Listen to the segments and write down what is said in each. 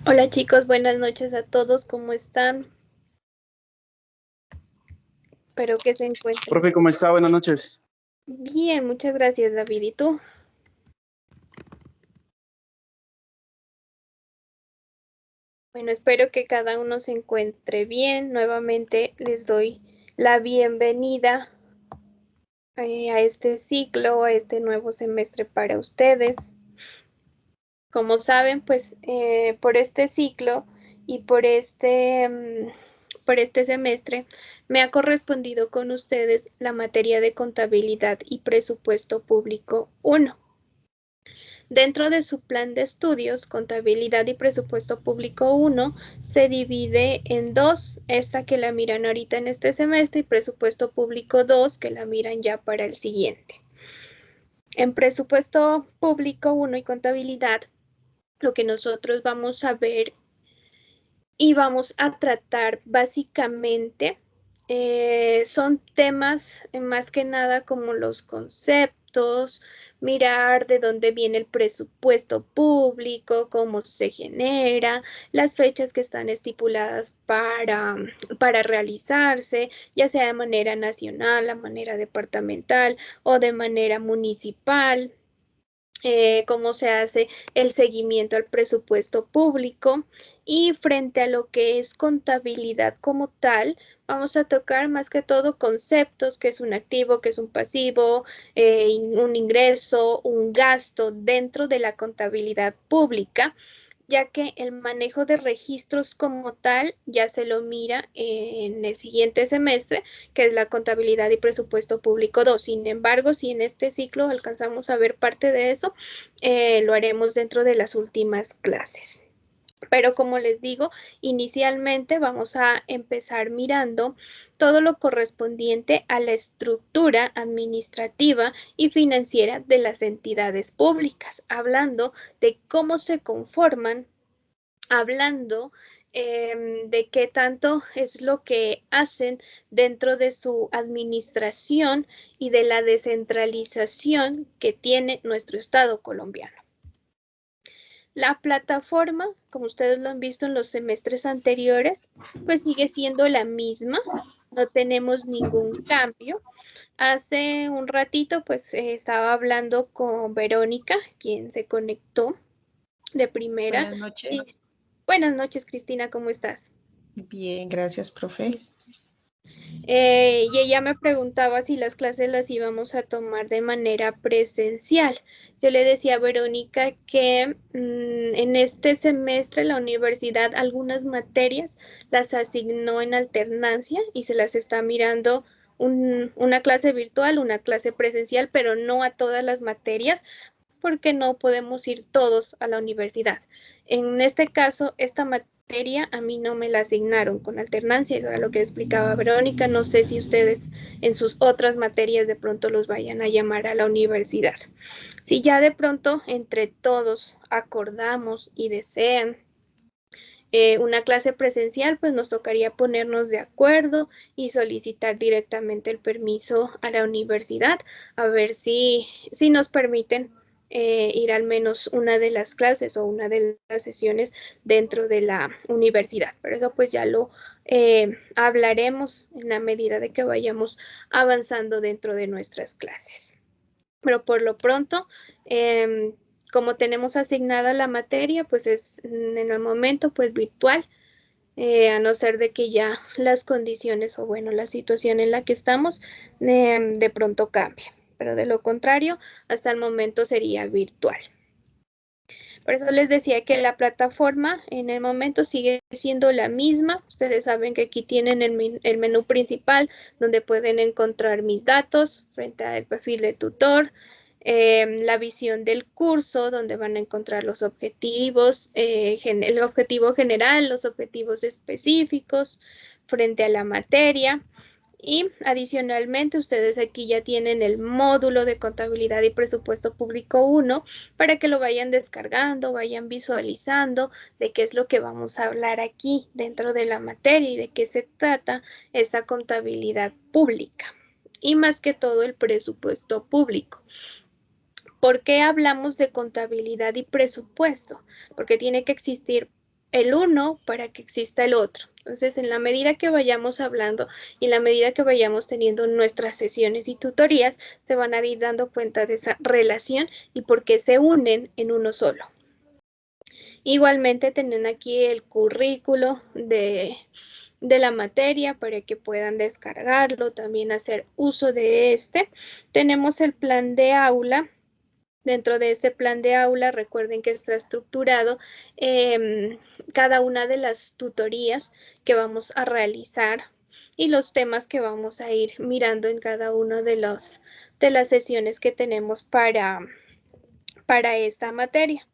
Hola chicos, buenas noches a todos, ¿cómo están? Espero que se encuentren Profe, ¿cómo está? Buenas noches. bien. Muchas gracias, David. ¿Y tú? Bueno, espero que cada uno se encuentre bien. Nuevamente les doy la bienvenida a este ciclo, a este nuevo semestre para ustedes. Como saben, pues por este ciclo y por este semestre me ha correspondido con ustedes la materia de contabilidad y presupuesto público 1. Dentro de su plan de estudios, Contabilidad y Presupuesto Público 1 se divide en dos, esta que la miran ahorita en este semestre y Presupuesto Público 2 que la miran ya para el siguiente. En Presupuesto Público 1 y Contabilidad, lo que nosotros vamos a ver y vamos a tratar básicamente son temas más que nada como los conceptos, mirar de dónde viene el presupuesto público, cómo se genera, las fechas que están estipuladas para realizarse, ya sea de manera nacional, de manera departamental o de manera municipal. Cómo se hace el seguimiento al presupuesto público y frente a lo que es contabilidad como tal, vamos a tocar más que todo conceptos, que es un activo, que es un pasivo, un ingreso, un gasto dentro de la contabilidad pública, ya que el manejo de registros como tal ya se lo mira en el siguiente semestre, que es la contabilidad y presupuesto público 2. Sin embargo, si en este ciclo alcanzamos a ver parte de eso, lo haremos dentro de las últimas clases. Pero como les digo, inicialmente vamos a empezar mirando todo lo correspondiente a la estructura administrativa y financiera de las entidades públicas, hablando de cómo se conforman, hablando de qué tanto es lo que hacen dentro de su administración y de la descentralización que tiene nuestro Estado colombiano. La plataforma, como ustedes lo han visto en los semestres anteriores, pues sigue siendo la misma, no tenemos ningún cambio. Hace un ratito, pues estaba hablando con Verónica, quien se conectó de primera. Buenas noches. Y buenas noches, Cristina, ¿cómo estás? Bien, gracias, profe. Y ella me preguntaba si las clases las íbamos a tomar de manera presencial. Yo le decía a Verónica que en este semestre la universidad algunas materias las asignó en alternancia y se las está mirando una clase virtual, una clase presencial, pero no a todas las materias porque no podemos ir todos a la universidad. En este caso, esta materia a mí no me la asignaron con alternancia, eso era lo que explicaba Verónica. No sé si ustedes en sus otras materias de pronto los vayan a llamar a la universidad. Si ya de pronto entre todos acordamos y desean una clase presencial, pues nos tocaría ponernos de acuerdo y solicitar directamente el permiso a la universidad, a ver si nos permiten ir al menos una de las clases o una de las sesiones dentro de la universidad. Pero eso pues ya lo hablaremos en la medida de que vayamos avanzando dentro de nuestras clases. Pero por lo pronto, como tenemos asignada la materia, pues es en el momento pues virtual, a no ser de que ya las condiciones o bueno, la situación en la que estamos de pronto cambie. Pero de lo contrario, hasta el momento sería virtual. Por eso les decía que la plataforma en el momento sigue siendo la misma. Ustedes saben que aquí tienen el menú principal donde pueden encontrar mis datos frente al perfil de tutor, la visión del curso donde van a encontrar los objetivos, el objetivo general, los objetivos específicos frente a la materia. Y adicionalmente, ustedes aquí ya tienen el módulo de contabilidad y presupuesto público 1 para que lo vayan descargando, vayan visualizando de qué es lo que vamos a hablar aquí dentro de la materia y de qué se trata esta contabilidad pública y más que todo el presupuesto público. ¿Por qué hablamos de contabilidad y presupuesto? Porque tiene que existir el uno para que exista el otro. Entonces, en la medida que vayamos hablando y en la medida que vayamos teniendo nuestras sesiones y tutorías, se van a ir dando cuenta de esa relación y por qué se unen en uno solo. Igualmente tienen aquí el currículo de la materia para que puedan descargarlo, también hacer uso de este. Tenemos el plan de aula. Dentro de este plan de aula, recuerden que está estructurado cada una de las tutorías que vamos a realizar y los temas que vamos a ir mirando en cada una de las sesiones que tenemos para esta materia.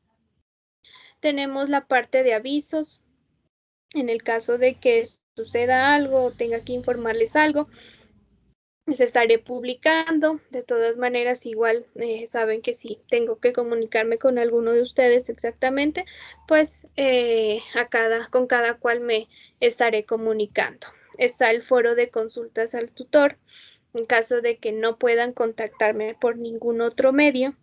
Tenemos la parte de avisos. En el caso de que suceda algo o tenga que informarles algo, les estaré publicando. De todas maneras, igual saben que si tengo que comunicarme con alguno de ustedes exactamente, pues con cada cual me estaré comunicando. Está el foro de consultas al tutor. En caso de que no puedan contactarme por ningún otro medio,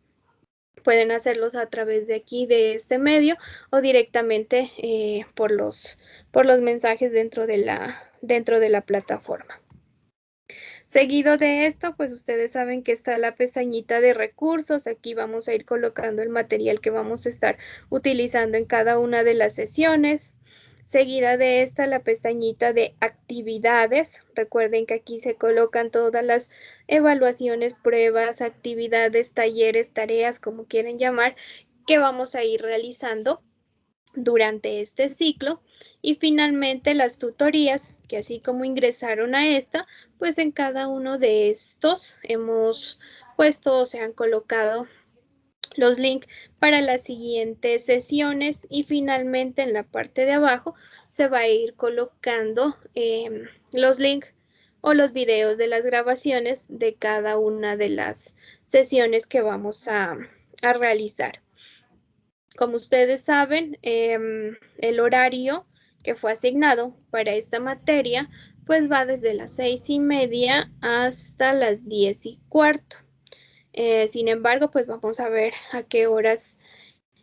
pueden hacerlos a través de aquí, de este medio, o directamente por los mensajes dentro de la plataforma. Seguido de esto, pues ustedes saben que está la pestañita de recursos. Aquí vamos a ir colocando el material que vamos a estar utilizando en cada una de las sesiones. Seguida de esta, la pestañita de actividades. Recuerden que aquí se colocan todas las evaluaciones, pruebas, actividades, talleres, tareas, como quieren llamar, que vamos a ir realizando durante este ciclo. Y finalmente las tutorías, que así como ingresaron a esta, pues en cada uno de estos hemos puesto o se han colocado los links para las siguientes sesiones. Y finalmente en la parte de abajo se va a ir colocando los links o los videos de las grabaciones de cada una de las sesiones que vamos a realizar. Como ustedes saben, el horario que fue asignado para esta materia, pues va desde las 6:30 hasta las 10:15. Sin embargo, pues vamos a ver a qué horas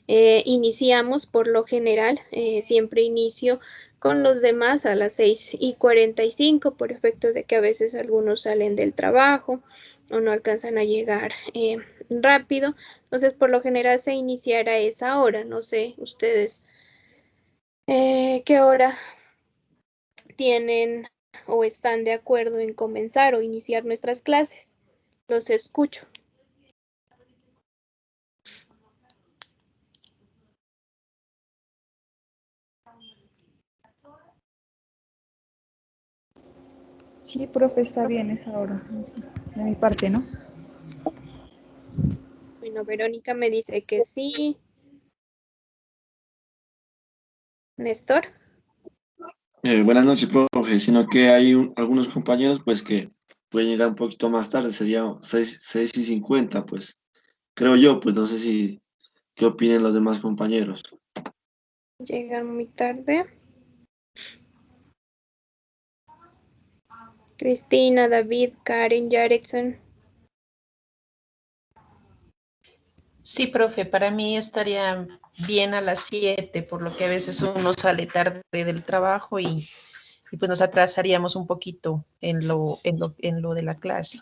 iniciamos. Por lo general, siempre inicio con los demás a las 6:45, por efecto de que a veces algunos salen del trabajo o no alcanzan a llegar rápido. Entonces, por lo general se iniciará a esa hora. No sé ustedes qué hora tienen o están de acuerdo en comenzar o iniciar nuestras clases. Los escucho. Sí, profe, está bien esa hora, de mi parte, ¿no? Bueno, Verónica me dice que sí. Néstor. Buenas noches, profe. Sino que hay algunos compañeros pues que pueden llegar un poquito más tarde, sería 6:50, pues creo yo, pues no sé si qué opinen los demás compañeros. Llegan muy tarde. Cristina, David, Karen, Jackson. Sí, profe, para mí estaría bien a las 7, por lo que a veces uno sale tarde del trabajo y pues nos atrasaríamos un poquito en lo de la clase.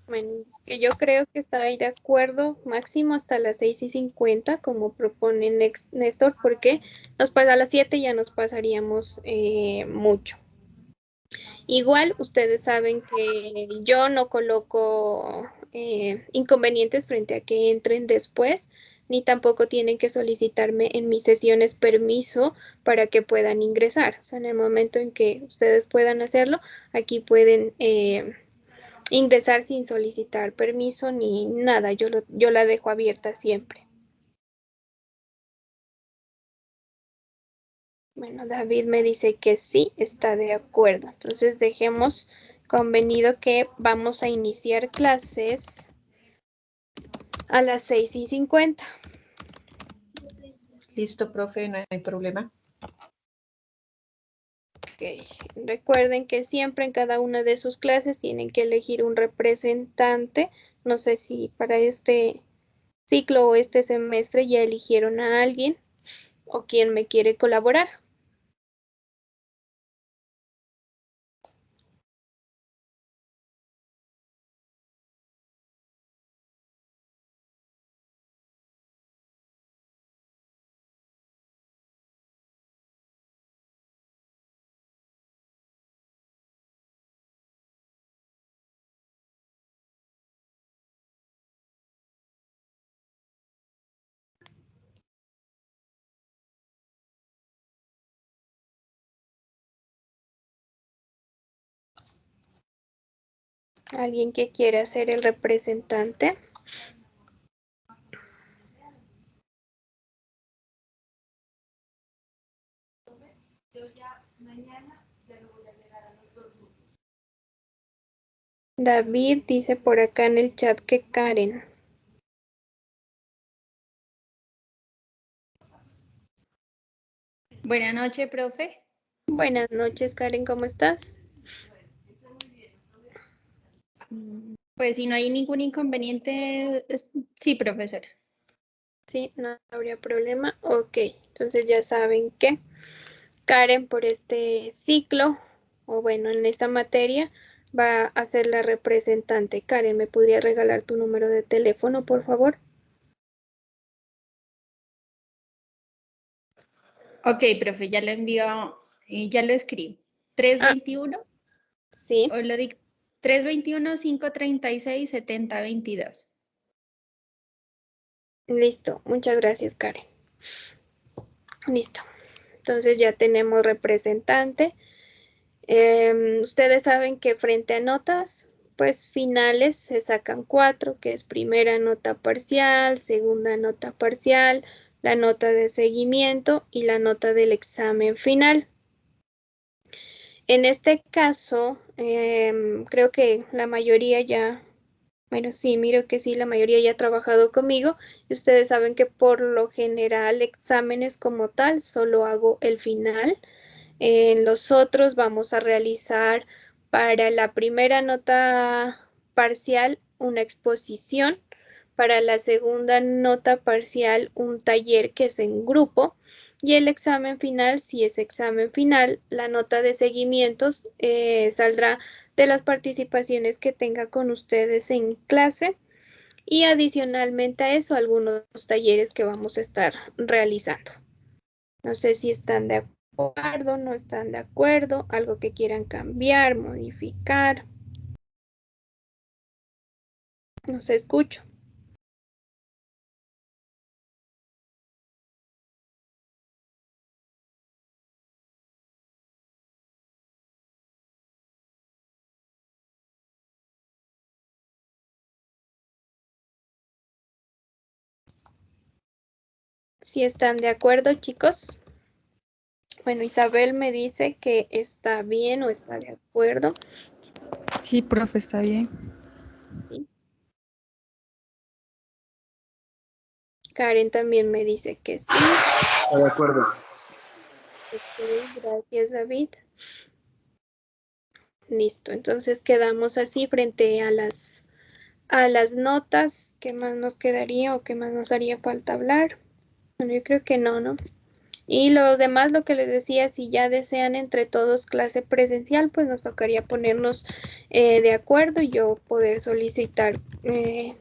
Bueno, yo creo que está ahí de acuerdo, máximo hasta las 6:50, como propone Néstor, porque nos pasa a las 7, ya nos pasaríamos mucho. Igual, ustedes saben que yo no coloco inconvenientes frente a que entren después, ni tampoco tienen que solicitarme en mis sesiones permiso para que puedan ingresar. O sea, en el momento en que ustedes puedan hacerlo, aquí pueden ingresar sin solicitar permiso ni nada. Yo la dejo abierta siempre. Bueno, David me dice que sí, está de acuerdo. Entonces dejemos convenido que vamos a iniciar clases a las 6:50. Listo, profe, no hay problema. Okay. Recuerden que siempre en cada una de sus clases tienen que elegir un representante. No sé si para este ciclo o este semestre ya eligieron a alguien. o quién me quiere colaborar. ¿Alguien que quiera ser el representante? David dice por acá en el chat que Karen. Buenas noches, profe. Buenas noches, Karen, ¿cómo estás? Pues si no hay ningún inconveniente, sí, profesora. Sí, no habría problema. Ok, entonces ya saben que Karen por este ciclo, o bueno, en esta materia, va a ser la representante. Karen, ¿me podría regalar tu número de teléfono, por favor? Ok, profe, ya lo envío, ya lo escribo. Ah, 321, sí, o lo digo, 321-536-7022. listo. Muchas gracias, Karen. Listo. Entonces ya tenemos representante. Ustedes saben que frente a notas, pues finales se sacan 4, que es primera nota parcial, segunda nota parcial, la nota de seguimiento y la nota del examen final. En este caso, creo que la mayoría ya, bueno, sí, miro que sí, la mayoría ya ha trabajado conmigo y ustedes saben que por lo general exámenes como tal solo hago el final. En los otros vamos a realizar para la primera nota parcial una exposición, para la segunda nota parcial un taller que es en grupo y el examen final, si es examen final, la nota de seguimientos saldrá de las participaciones que tenga con ustedes en clase y adicionalmente a eso algunos talleres que vamos a estar realizando. No sé si están de acuerdo, no están de acuerdo, algo que quieran cambiar, modificar. No se escucho. Si están de acuerdo, chicos. Bueno, Isabel me dice que está bien o está de acuerdo. Sí, profe, está bien. ¿Sí? Karen también me dice que sí. Estoy de acuerdo. Ok, gracias, David. Listo, entonces quedamos así frente a las notas. ¿Qué más nos quedaría o qué más nos haría falta hablar? Bueno, yo creo que no, ¿no? Y los demás, lo que les decía, si ya desean entre todos clase presencial, pues nos tocaría ponernos de acuerdo y yo poder solicitar en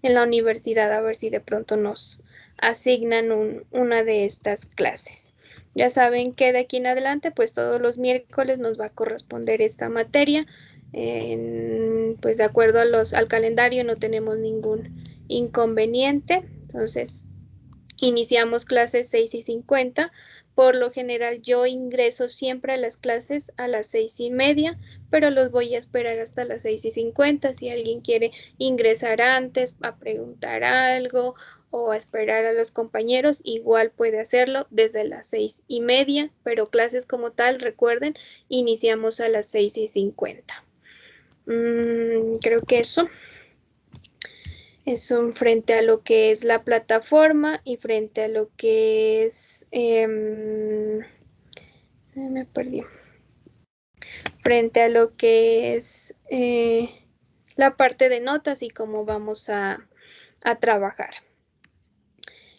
la universidad a ver si de pronto nos asignan una de estas clases. Ya saben que de aquí en adelante, pues todos los miércoles nos va a corresponder esta materia. Pues de acuerdo al calendario no tenemos ningún inconveniente. Entonces, iniciamos clases 6:50. Por lo general yo ingreso siempre a las clases a las 6:30, pero los voy a esperar hasta las 6:50. Si alguien quiere ingresar antes a preguntar algo o a esperar a los compañeros, igual puede hacerlo desde las 6:30, pero clases como tal, recuerden, iniciamos a las 6:50. Creo que eso. Es un frente a lo que es la plataforma y frente a lo que es, se me perdió, frente a lo que es la parte de notas y cómo vamos a trabajar.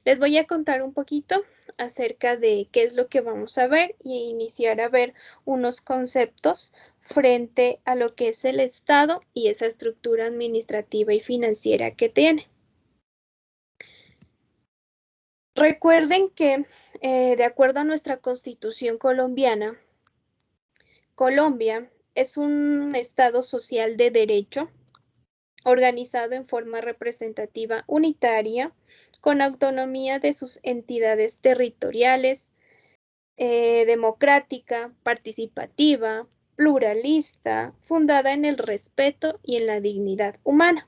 Les voy a contar un poquito acerca de qué es lo que vamos a ver y iniciar a ver unos conceptos frente a lo que es el Estado y esa estructura administrativa y financiera que tiene. Recuerden que, de acuerdo a nuestra Constitución colombiana, Colombia es un Estado social de derecho, organizado en forma representativa unitaria, con autonomía de sus entidades territoriales, democrática, participativa, pluralista, fundada en el respeto y en la dignidad humana,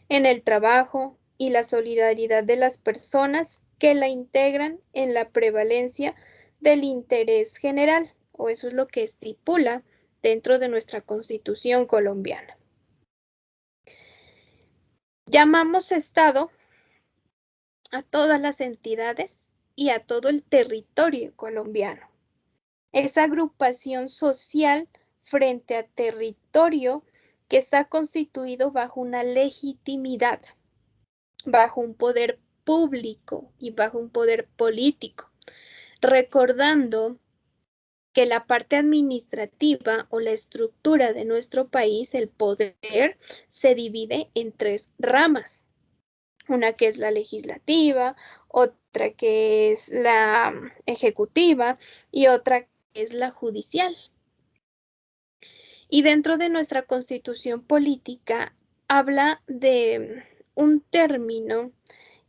en el trabajo y la solidaridad de las personas que la integran, en la prevalencia del interés general, o eso es lo que estipula dentro de nuestra Constitución colombiana. Llamamos Estado a todas las entidades y a todo el territorio colombiano. Esa agrupación social frente a territorio que está constituido bajo una legitimidad, bajo un poder público y bajo un poder político, recordando que la parte administrativa o la estructura de nuestro país, el poder, se divide en tres ramas. Una que es la legislativa, otra que es la ejecutiva y otra que es la judicial. Y dentro de nuestra Constitución política habla de un término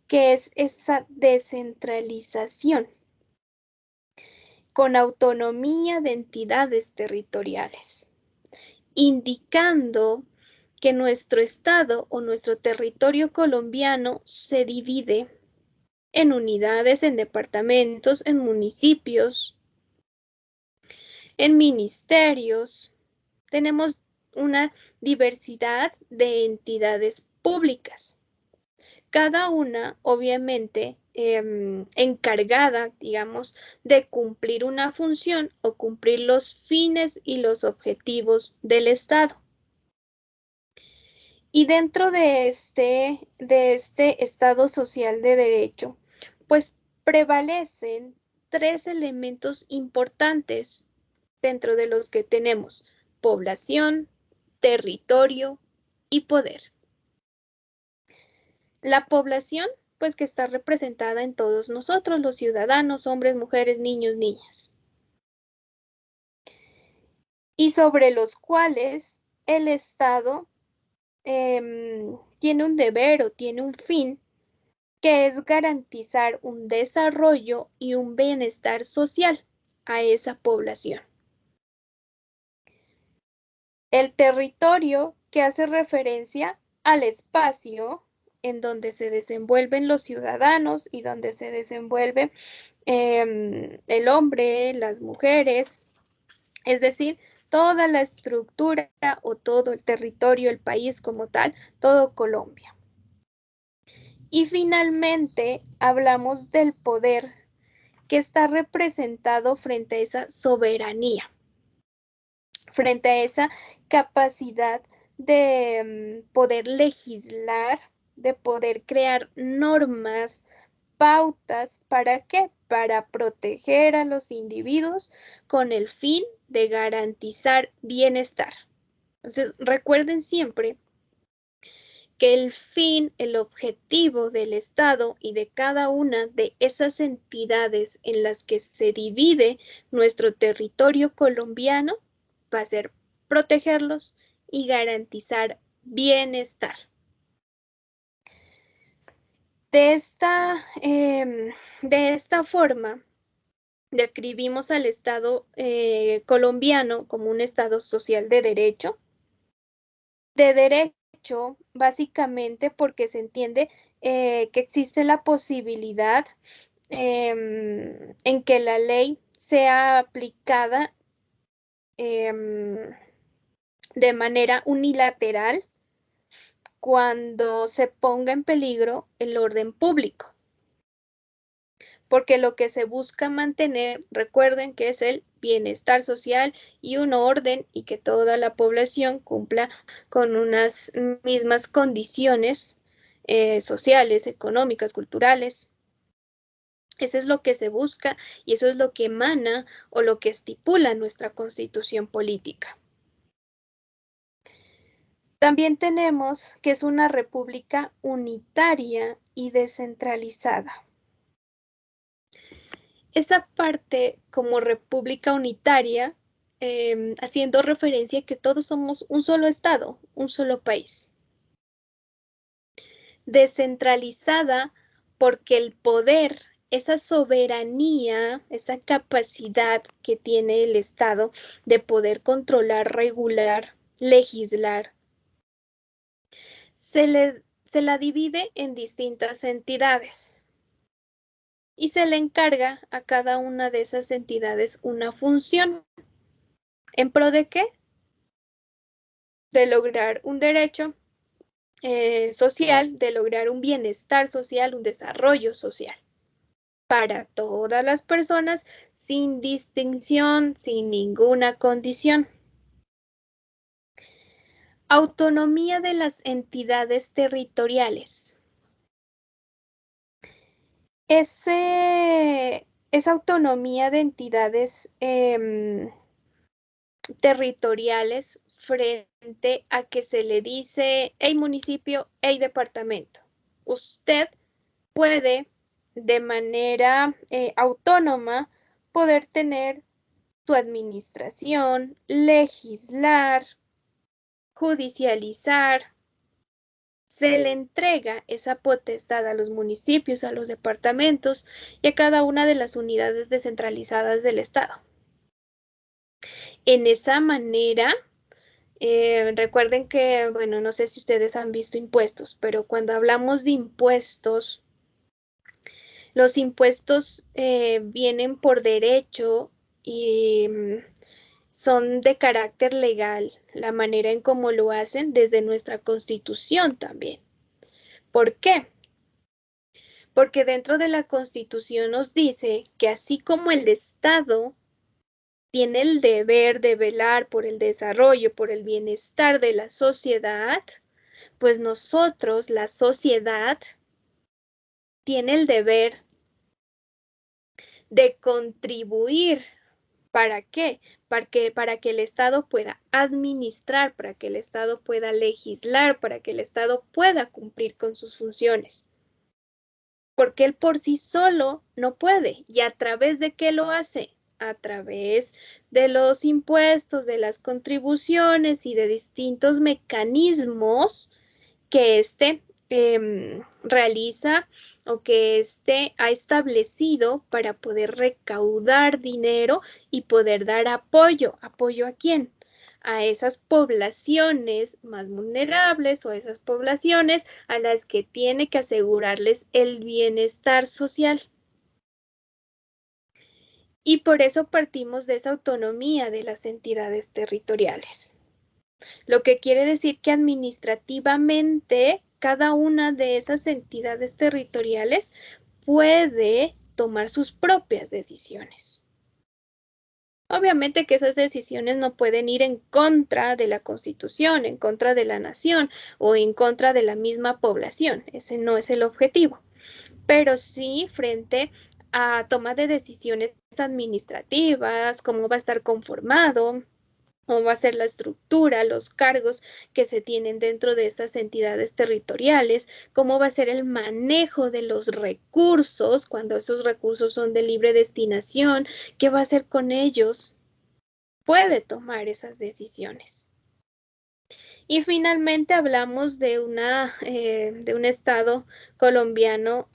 que es esa descentralización con autonomía de entidades territoriales, indicando que nuestro estado o nuestro territorio colombiano se divide en unidades, en departamentos, en municipios, en ministerios. Tenemos una diversidad de entidades públicas, cada una obviamente encargada, digamos, de cumplir una función o cumplir los fines y los objetivos del Estado. Y dentro de este Estado social de derecho, pues prevalecen tres elementos importantes dentro de los que tenemos población, territorio y poder. La población, pues que está representada en todos nosotros, los ciudadanos, hombres, mujeres, niños, niñas. Y sobre los cuales el Estado tiene un deber o tiene un fin, que es garantizar un desarrollo y un bienestar social a esa población. El territorio, que hace referencia al espacio en donde se desenvuelven los ciudadanos y donde se desenvuelve el hombre, las mujeres, es decir, toda la estructura o todo el territorio, el país como tal, todo Colombia. Y finalmente hablamos del poder, que está representado frente a esa soberanía, frente a esa capacidad de poder legislar, de poder crear normas, pautas, ¿para qué? Para proteger a los individuos con el fin de garantizar bienestar. Entonces, recuerden siempre que el fin, el objetivo del Estado y de cada una de esas entidades en las que se divide nuestro territorio colombiano va a ser protegerlos y garantizar bienestar. De esta forma, describimos al Estado colombiano como un Estado social de derecho básicamente porque se entiende que existe la posibilidad en que la ley sea aplicada de manera unilateral cuando se ponga en peligro el orden público. Porque lo que se busca mantener, recuerden que es el bienestar social y un orden y que toda la población cumpla con unas mismas condiciones sociales, económicas, culturales. Eso es lo que se busca y eso es lo que emana o lo que estipula nuestra constitución política. También tenemos que es una república unitaria y descentralizada. Esa parte como república unitaria, haciendo referencia a que todos somos un solo estado, un solo país. Descentralizada porque el poder, esa soberanía, esa capacidad que tiene el Estado de poder controlar, regular, legislar, se la divide en distintas entidades y se le encarga a cada una de esas entidades una función. ¿En pro de qué? De lograr un derecho social, de lograr un bienestar social, un desarrollo social para todas las personas sin distinción, sin ninguna condición. Autonomía de las entidades territoriales. Esa autonomía de entidades territoriales frente a que se le dice, hey municipio, hey departamento. Usted puede de manera autónoma poder tener su administración, legislar, judicializar. Se le entrega esa potestad a los municipios, a los departamentos y a cada una de las unidades descentralizadas del Estado. En esa manera, recuerden que, bueno, no sé si ustedes han visto impuestos, pero cuando hablamos de impuestos, los impuestos vienen por derecho y son de carácter legal, la manera en cómo lo hacen desde nuestra Constitución también. ¿Por qué? Porque dentro de la Constitución nos dice que así como el Estado tiene el deber de velar por el desarrollo, por el bienestar de la sociedad, pues nosotros, la sociedad, tiene el deber de contribuir. ¿Para qué? Para que el Estado pueda administrar, para que el Estado pueda legislar, para que el Estado pueda cumplir con sus funciones. Porque él por sí solo no puede. ¿Y a través de qué lo hace? A través de los impuestos, de las contribuciones y de distintos mecanismos que realiza o que ha establecido para poder recaudar dinero y poder dar apoyo. ¿Apoyo a quién? A esas poblaciones más vulnerables o a esas poblaciones a las que tiene que asegurarles el bienestar social. Y por eso partimos de esa autonomía de las entidades territoriales. Lo que quiere decir que administrativamente cada una de esas entidades territoriales puede tomar sus propias decisiones. Obviamente que esas decisiones no pueden ir en contra de la Constitución, en contra de la nación o en contra de la misma población. Ese no es el objetivo. Pero sí frente a toma de decisiones administrativas, cómo va a estar conformado, cómo va a ser la estructura, los cargos que se tienen dentro de estas entidades territoriales, cómo va a ser el manejo de los recursos cuando esos recursos son de libre destinación, qué va a hacer con ellos, puede tomar esas decisiones. Y finalmente hablamos de un Estado colombiano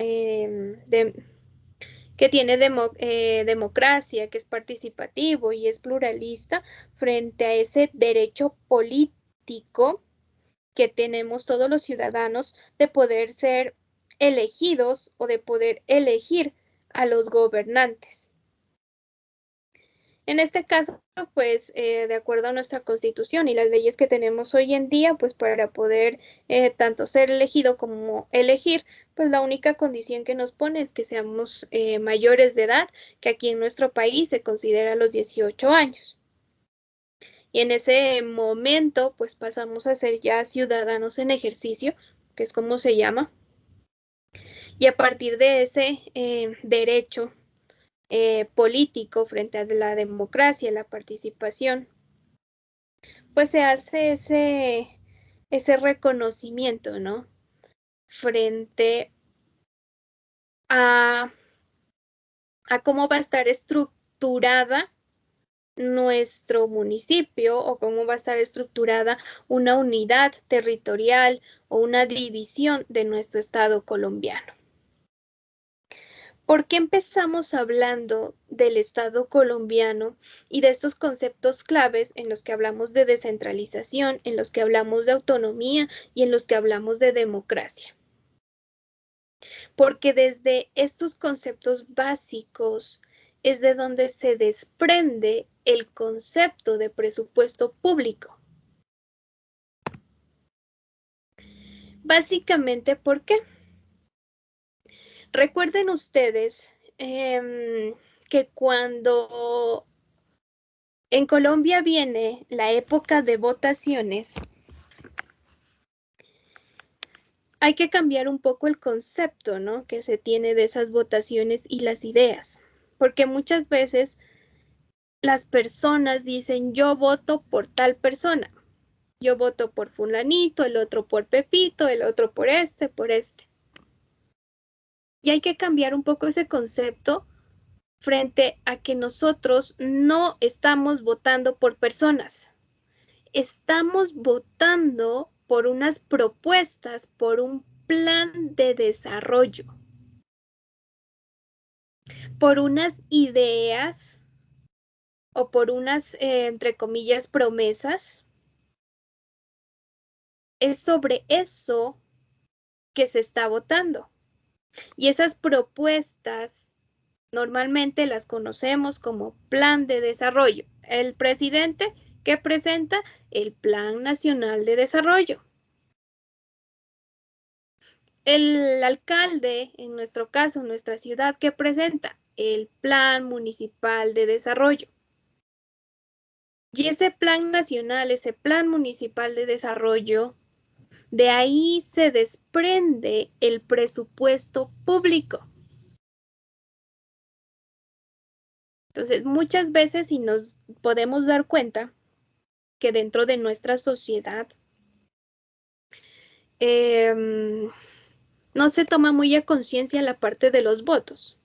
que tiene democracia, que es participativo y es pluralista frente a ese derecho político que tenemos todos los ciudadanos de poder ser elegidos o de poder elegir a los gobernantes. En este caso, pues, de acuerdo a nuestra Constitución y las leyes que tenemos hoy en día, pues para poder tanto ser elegido como elegir, pues la única condición que nos pone es que seamos mayores de edad, que aquí en nuestro país se considera los 18 años. Y en ese momento, pues pasamos a ser ya ciudadanos en ejercicio, que es como se llama, Y a partir de ese derecho político frente a la democracia, la participación, pues se hace ese reconocimiento, ¿no? Frente a cómo va a estar estructurada nuestro municipio o cómo va a estar estructurada una unidad territorial o una división de nuestro estado colombiano. ¿Por qué empezamos hablando del estado colombiano y de estos conceptos claves en los que hablamos de descentralización, en los que hablamos de autonomía y en los que hablamos de democracia? Porque desde estos conceptos básicos es de donde se desprende el concepto de presupuesto público. Básicamente, ¿por qué? Recuerden ustedes que cuando en Colombia viene la época de votaciones, hay que cambiar un poco el concepto, ¿no?, que se tiene de esas votaciones y las ideas, porque muchas veces las personas dicen, yo voto por tal persona, yo voto por fulanito, el otro por Pepito, el otro por este, por este. Y hay que cambiar un poco ese concepto frente a que nosotros no estamos votando por personas, estamos votando por unas propuestas, por un plan de desarrollo, por unas ideas o por unas, entre comillas, promesas. Es sobre eso que se está votando. Y esas propuestas normalmente las conocemos como plan de desarrollo. El presidente que presenta el Plan Nacional de Desarrollo. El alcalde, en nuestro caso, en nuestra ciudad, que presenta el Plan Municipal de Desarrollo. Y ese plan nacional, ese plan municipal de desarrollo, de ahí se desprende el presupuesto público. Entonces, muchas veces, si nos podemos dar cuenta que dentro de nuestra sociedad no se toma muy a conciencia la parte de los votos,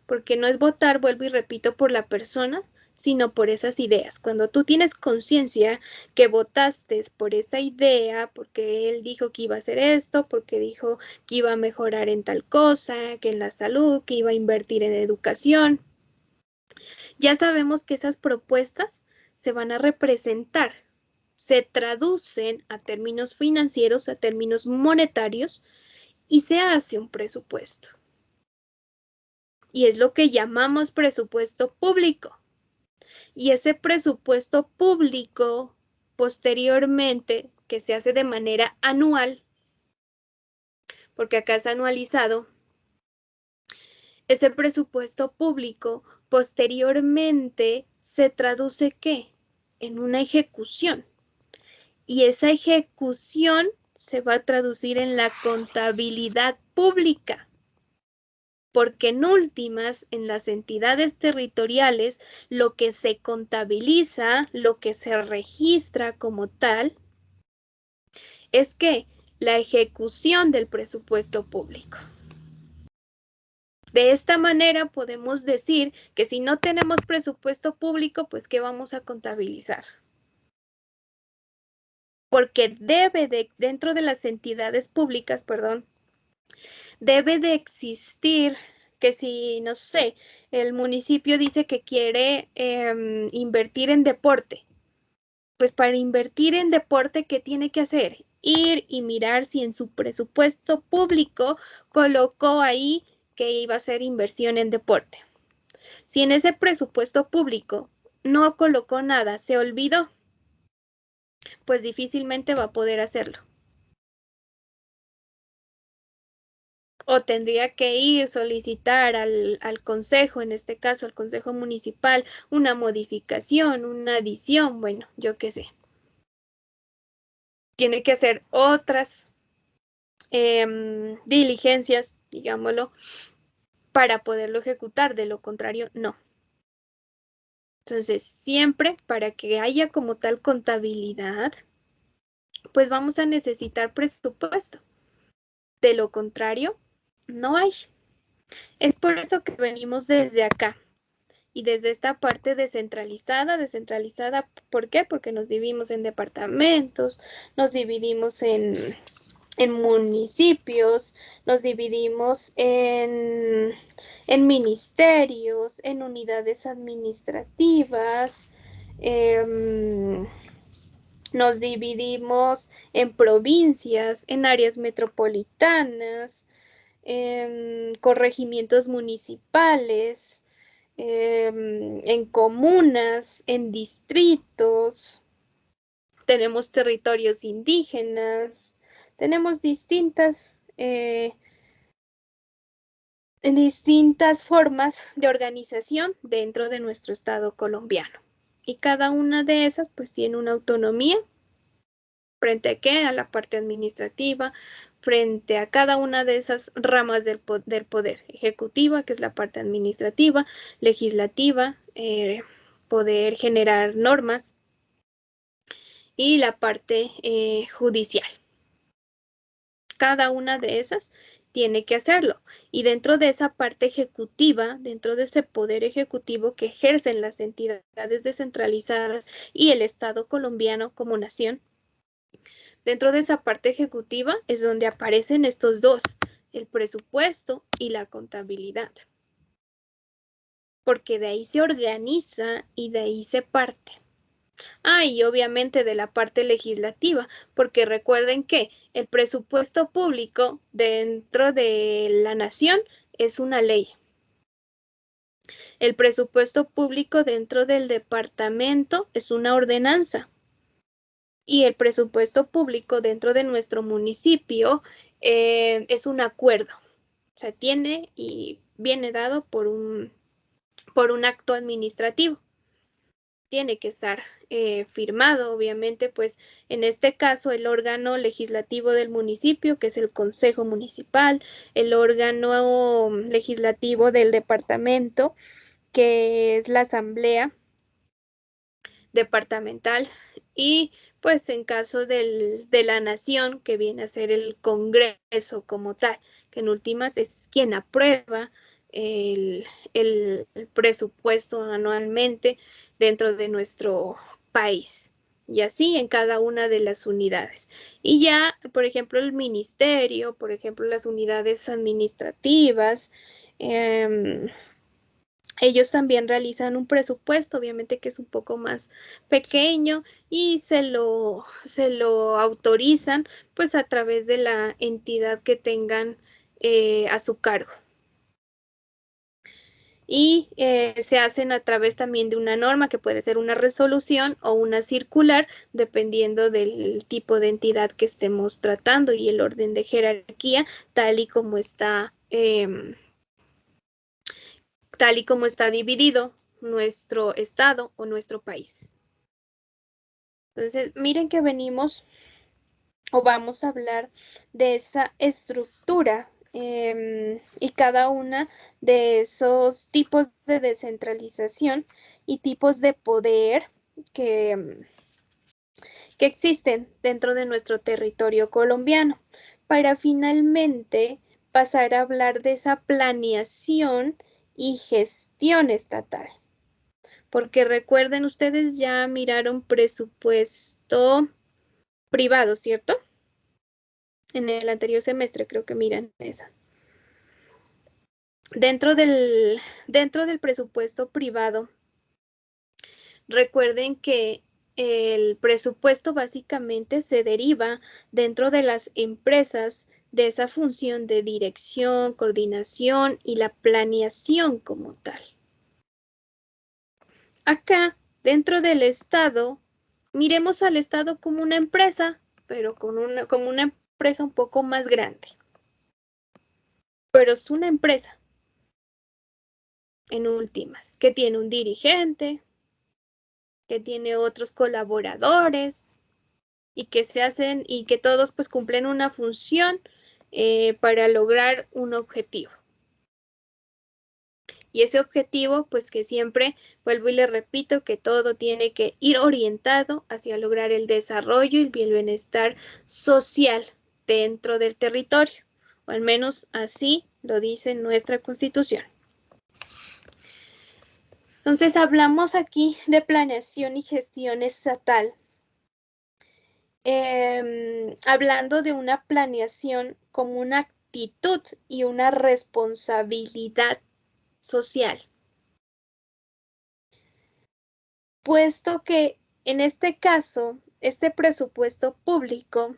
porque no es votar, vuelvo y repito, por la persona, sino por esas ideas. Cuando tú tienes conciencia que votaste por esa idea, porque él dijo que iba a hacer esto, porque dijo que iba a mejorar en tal cosa, que en la salud, que iba a invertir en educación, ya sabemos que esas propuestas se van a representar, se traducen a términos financieros, a términos monetarios, y se hace un presupuesto. Y es lo que llamamos presupuesto público. Y ese presupuesto público, posteriormente, que se hace de manera anual, porque acá es anualizado, ese presupuesto público posteriormente se traduce ¿qué? En una ejecución. Y esa ejecución se va a traducir en la contabilidad pública. Porque en últimas, en las entidades territoriales, lo que se contabiliza, lo que se registra como tal, es que la ejecución del presupuesto público. De esta manera podemos decir que si no tenemos presupuesto público, pues ¿qué vamos a contabilizar? Porque dentro de las entidades públicas, debe de existir que si, no sé, el municipio dice que quiere invertir en deporte, pues para invertir en deporte, ¿qué tiene que hacer? Ir y mirar si en su presupuesto público colocó ahí que iba a hacer inversión en deporte. Si en ese presupuesto público no colocó nada, se olvidó, pues difícilmente va a poder hacerlo. O tendría que ir, solicitar al consejo, en este caso al consejo municipal, una modificación, una adición, bueno, yo qué sé. Tiene que hacer otras diligencias, digámoslo, para poderlo ejecutar, de lo contrario, no. Entonces, siempre para que haya como tal contabilidad, pues vamos a necesitar presupuesto. De lo contrario, no hay. Es por eso que venimos desde acá y desde esta parte descentralizada. Descentralizada, ¿por qué? Porque nos dividimos en departamentos, nos dividimos en municipios, nos dividimos en ministerios, en unidades administrativas, nos dividimos en provincias, en áreas metropolitanas, en corregimientos municipales, en comunas, en distritos, tenemos territorios indígenas, tenemos distintas formas de organización dentro de nuestro estado colombiano. Y cada una de esas pues tiene una autonomía frente a qué, a la parte administrativa, frente a cada una de esas ramas del poder ejecutiva, que es la parte administrativa, legislativa, poder generar normas, y la parte judicial. Cada una de esas tiene que hacerlo. Y dentro de esa parte ejecutiva, dentro de ese poder ejecutivo que ejercen las entidades descentralizadas y el Estado colombiano como nación, dentro de esa parte ejecutiva es donde aparecen estos dos, el presupuesto y la contabilidad. Porque de ahí se organiza y de ahí se parte. Y obviamente de la parte legislativa, porque recuerden que el presupuesto público dentro de la nación es una ley. El presupuesto público dentro del departamento es una ordenanza. Y el presupuesto público dentro de nuestro municipio es un acuerdo. O sea, tiene y viene dado por un acto administrativo. Tiene que estar firmado, obviamente, pues en este caso el órgano legislativo del municipio, que es el Consejo Municipal, el órgano legislativo del departamento, que es la Asamblea Departamental, y pues en caso de la nación, que viene a ser el Congreso como tal, que en últimas es quien aprueba el presupuesto anualmente dentro de nuestro país. Y así en cada una de las unidades. Y ya, por ejemplo, el ministerio, por ejemplo, las unidades administrativas, ellos también realizan un presupuesto, obviamente que es un poco más pequeño, y se lo autorizan pues a través de la entidad que tengan a su cargo. Y se hacen a través también de una norma que puede ser una resolución o una circular, dependiendo del tipo de entidad que estemos tratando y el orden de jerarquía, tal y como está dividido nuestro estado o nuestro país. Entonces, miren que venimos o vamos a hablar de esa estructura y cada una de esos tipos de descentralización y tipos de poder que existen dentro de nuestro territorio colombiano, para finalmente pasar a hablar de esa planeación y gestión estatal. Porque recuerden, ustedes ya miraron presupuesto privado, ¿cierto? En el anterior semestre creo que miran esa. Dentro del presupuesto privado, recuerden que el presupuesto básicamente se deriva dentro de las empresas de esa función de dirección, coordinación y la planeación como tal. Acá, dentro del Estado, miremos al Estado como una empresa, pero como una empresa un poco más grande. Pero es una empresa, en últimas, que tiene un dirigente, que tiene otros colaboradores y que se hacen y que todos pues cumplen una función para lograr un objetivo. Y ese objetivo, pues que siempre, vuelvo y le repito, que todo tiene que ir orientado hacia lograr el desarrollo y el bienestar social dentro del territorio, o al menos así lo dice nuestra Constitución. Entonces, hablamos aquí de planeación y gestión estatal, hablando de una planeación como una actitud y una responsabilidad social. Puesto que en este caso, este presupuesto público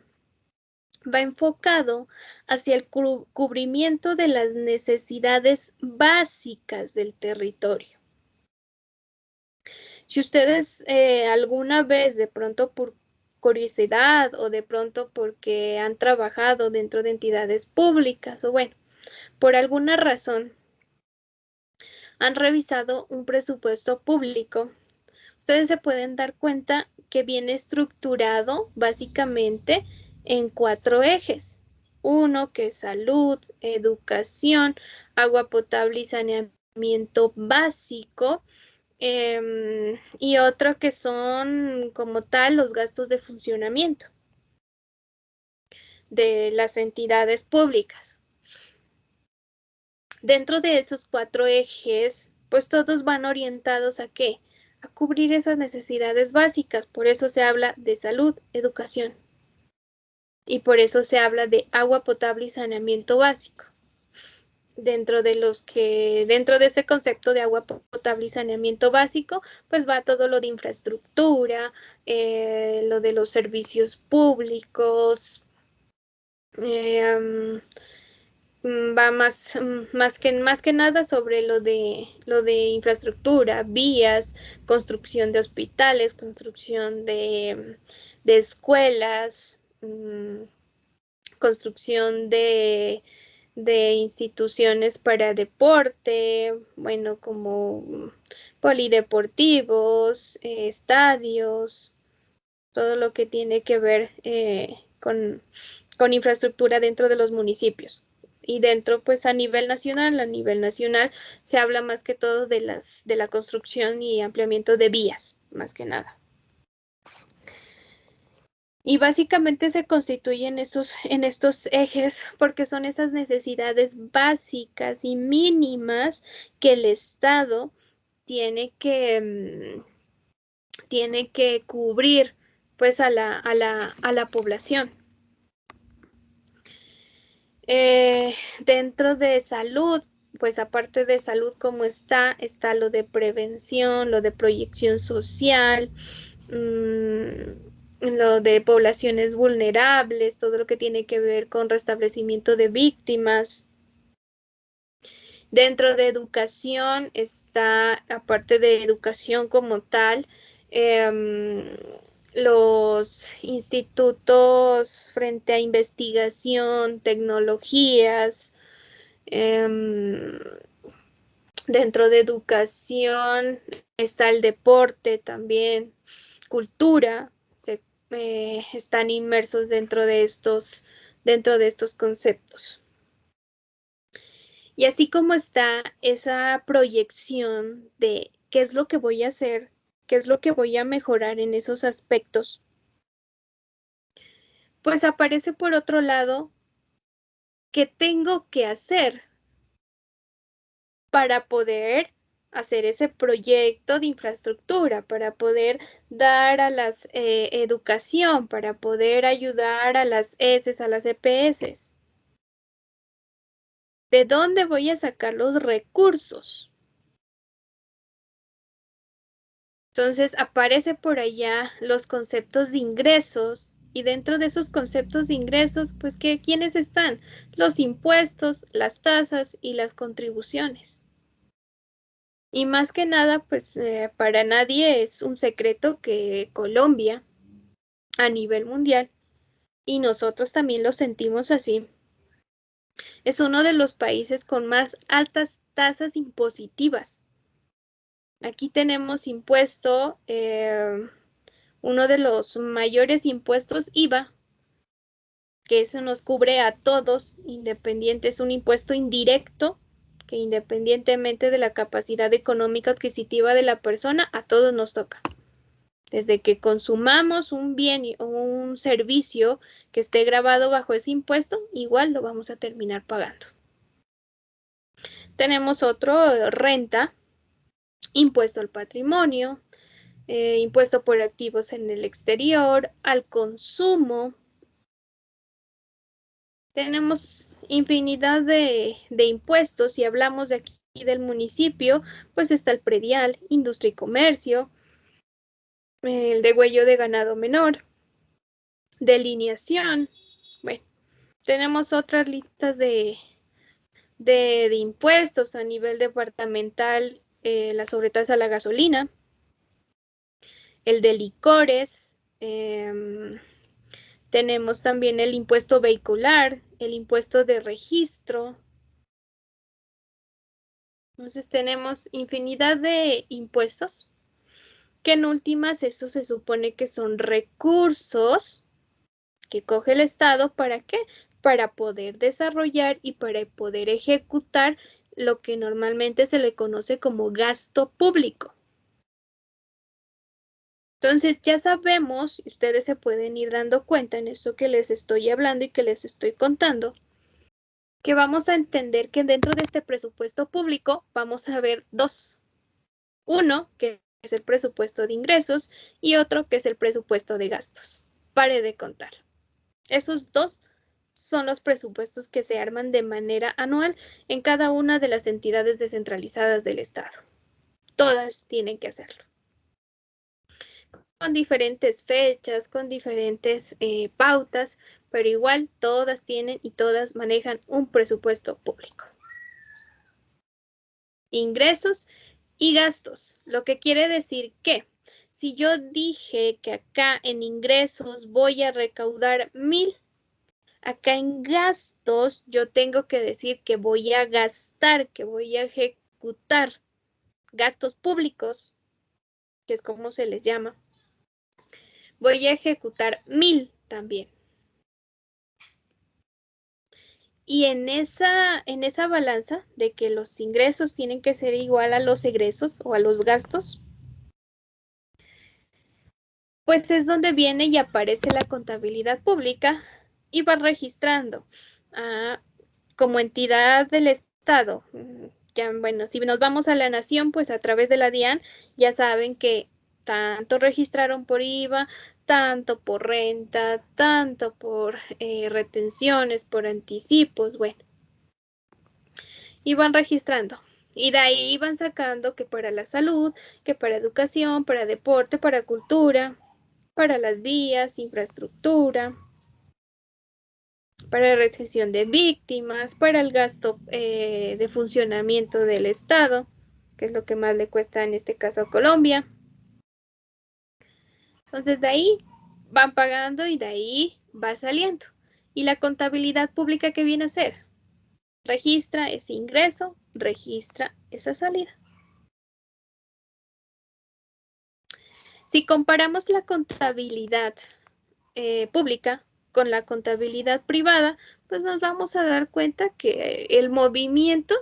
va enfocado hacia el cubrimiento de las necesidades básicas del territorio. Si ustedes alguna vez de pronto por curiosidad o de pronto porque han trabajado dentro de entidades públicas o bueno, por alguna razón han revisado un presupuesto público, ustedes se pueden dar cuenta que viene estructurado básicamente en 4 ejes. Uno que es salud, educación, agua potable y saneamiento básico, y otro que son como tal los gastos de funcionamiento de las entidades públicas. Dentro de esos 4 ejes, pues todos van orientados ¿a qué? A cubrir esas necesidades básicas. Por eso se habla de salud, educación. Y por eso se habla de agua potable y saneamiento básico. Dentro de ese concepto de agua potable y saneamiento básico, pues va todo lo de infraestructura, lo de los servicios públicos, va más que nada sobre lo de infraestructura, vías, construcción de hospitales, construcción de escuelas, construcción de instituciones para deporte, bueno, como polideportivos, estadios, todo lo que tiene que ver con infraestructura dentro de los municipios. Y dentro, pues a nivel nacional se habla más que todo de la construcción y ampliamiento de vías, más que nada. Y básicamente se constituyen en estos ejes porque son esas necesidades básicas y mínimas que el Estado tiene que cubrir pues a la población. Dentro de salud, pues aparte de salud como está lo de prevención, lo de proyección social, lo de poblaciones vulnerables, todo lo que tiene que ver con restablecimiento de víctimas. Dentro de educación está, aparte de educación como tal, los institutos frente a investigación, tecnologías. Dentro de educación está el deporte también, cultura, están inmersos dentro de estos conceptos. Y así como está esa proyección de qué es lo que voy a hacer, qué es lo que voy a mejorar en esos aspectos, pues aparece por otro lado qué tengo que hacer para poder hacer ese proyecto de infraestructura, para poder dar a las educación, para poder ayudar a las ESES, a las EPS. ¿De dónde voy a sacar los recursos? Entonces aparece por allá los conceptos de ingresos y dentro de esos conceptos de ingresos, pues ¿quiénes están? Los impuestos, las tasas y las contribuciones. Y más que nada, pues para nadie es un secreto que Colombia, a nivel mundial, y nosotros también lo sentimos así, es uno de los países con más altas tasas impositivas. Aquí tenemos impuesto, uno de los mayores impuestos IVA, que eso nos cubre a todos, independiente, es un impuesto indirecto, que independientemente de la capacidad económica adquisitiva de la persona, a todos nos toca. Desde que consumamos un bien o un servicio que esté grabado bajo ese impuesto, igual lo vamos a terminar pagando. Tenemos otro, renta, impuesto al patrimonio, impuesto por activos en el exterior, al consumo. Tenemos infinidad de impuestos. Si hablamos de aquí del municipio, pues está el predial, industria y comercio, el degüello de ganado menor, delineación. Bueno, tenemos otras listas de impuestos a nivel departamental, la sobretasa a la gasolina, el de licores, tenemos también el impuesto vehicular, el impuesto de registro. Entonces tenemos infinidad de impuestos que en últimas estos se supone que son recursos que coge el Estado. ¿Para qué? Para poder desarrollar y para poder ejecutar lo que normalmente se le conoce como gasto público. Entonces ya sabemos, y ustedes se pueden ir dando cuenta en esto que les estoy hablando y que les estoy contando, que vamos a entender que dentro de este presupuesto público vamos a ver dos. Uno, que es el presupuesto de ingresos, y otro, que es el presupuesto de gastos. Pare de contar. Esos dos son los presupuestos que se arman de manera anual en cada una de las entidades descentralizadas del Estado. Todas tienen que hacerlo. Con diferentes fechas, con diferentes pautas, pero igual todas tienen y todas manejan un presupuesto público. Ingresos y gastos, lo que quiere decir que si yo dije que acá en ingresos voy a recaudar 1,000, acá en gastos yo tengo que decir que voy a gastar, que voy a ejecutar gastos públicos, que es como se les llama. Voy a ejecutar 1,000 también. Y en esa balanza de que los ingresos tienen que ser igual a los egresos o a los gastos, pues es donde viene y aparece la contabilidad pública y va registrando como entidad del Estado. Ya, bueno, si nos vamos a la nación, pues a través de la DIAN ya saben que tanto registraron por IVA, tanto por renta, tanto por retenciones, por anticipos, bueno. Y van registrando. Y de ahí van sacando que para la salud, que para educación, para deporte, para cultura, para las vías, infraestructura, para recepción de víctimas, para el gasto de funcionamiento del Estado, que es lo que más le cuesta en este caso a Colombia. Entonces de ahí van pagando y de ahí va saliendo. ¿Y la contabilidad pública qué viene a hacer? Registra ese ingreso, registra esa salida. Si comparamos la contabilidad pública con la contabilidad privada, pues nos vamos a dar cuenta que el movimiento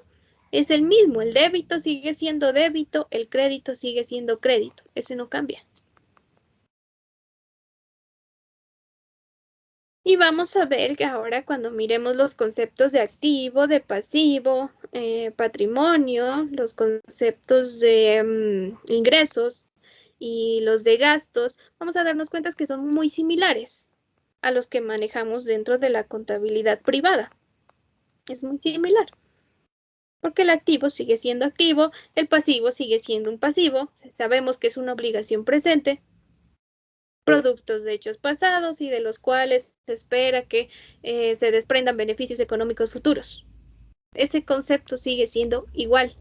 es el mismo. El débito sigue siendo débito, el crédito sigue siendo crédito. Ese no cambia. Y vamos a ver que ahora cuando miremos los conceptos de activo, de pasivo, patrimonio, los conceptos de ingresos y los de gastos, vamos a darnos cuenta que son muy similares a los que manejamos dentro de la contabilidad privada. Es muy similar. Porque el activo sigue siendo activo, el pasivo sigue siendo un pasivo, sabemos que es una obligación presente, productos de hechos pasados y de los cuales se espera que se desprendan beneficios económicos futuros. Ese concepto sigue siendo igual.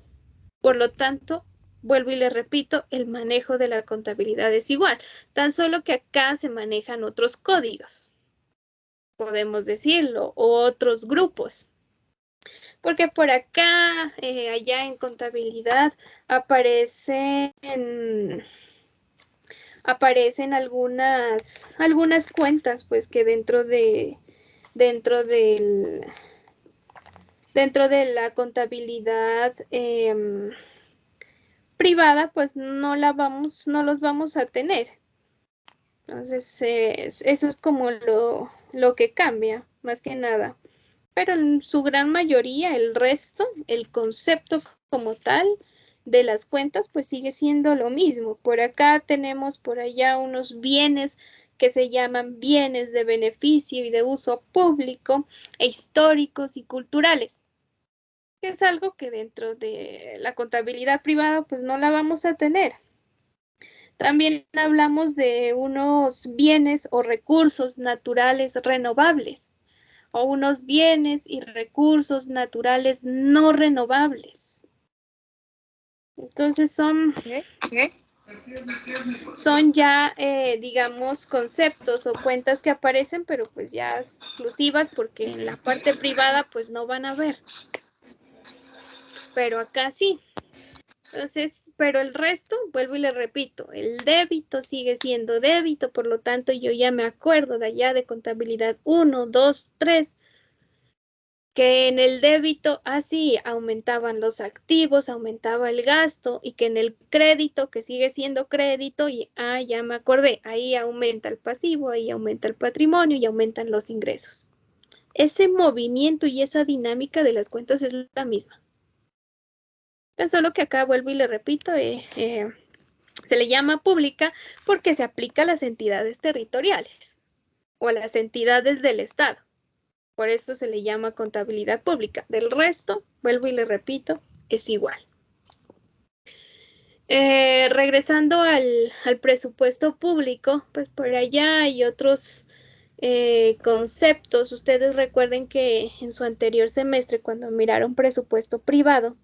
Por lo tanto, vuelvo y le repito, el manejo de la contabilidad es igual, tan solo que acá se manejan otros códigos, podemos decirlo, o otros grupos. Porque por acá, allá en contabilidad, aparecen algunas cuentas, pues que dentro de dentro dentro de la contabilidad privada, pues no los vamos a tener. Entonces, eso es como lo que cambia, más que nada. Pero en su gran mayoría, el resto, el concepto como tal de las cuentas, pues sigue siendo lo mismo. Por acá tenemos por allá unos bienes que se llaman bienes de beneficio y de uso público, e históricos y culturales, que es algo que dentro de la contabilidad privada, pues no la vamos a tener. También hablamos de unos bienes o recursos naturales renovables o unos bienes y recursos naturales no renovables. Entonces son ya, digamos, conceptos o cuentas que aparecen, pero pues ya exclusivas porque en la parte privada pues no van a ver. Pero acá sí. Entonces, pero el resto, vuelvo y le repito, el débito sigue siendo débito, por lo tanto yo ya me acuerdo de allá de contabilidad 1, 2, 3, que en el débito así aumentaban los activos, aumentaba el gasto y que en el crédito, que sigue siendo crédito, y ya me acordé, ahí aumenta el pasivo, ahí aumenta el patrimonio y aumentan los ingresos. Ese movimiento y esa dinámica de las cuentas es la misma. Tan solo que acá vuelvo y le repito, se le llama pública porque se aplica a las entidades territoriales o a las entidades del Estado. Por eso se le llama contabilidad pública. Del resto, vuelvo y le repito, es igual. Regresando al presupuesto público, pues por allá hay otros conceptos. Ustedes recuerden que en su anterior semestre, cuando miraron presupuesto privado,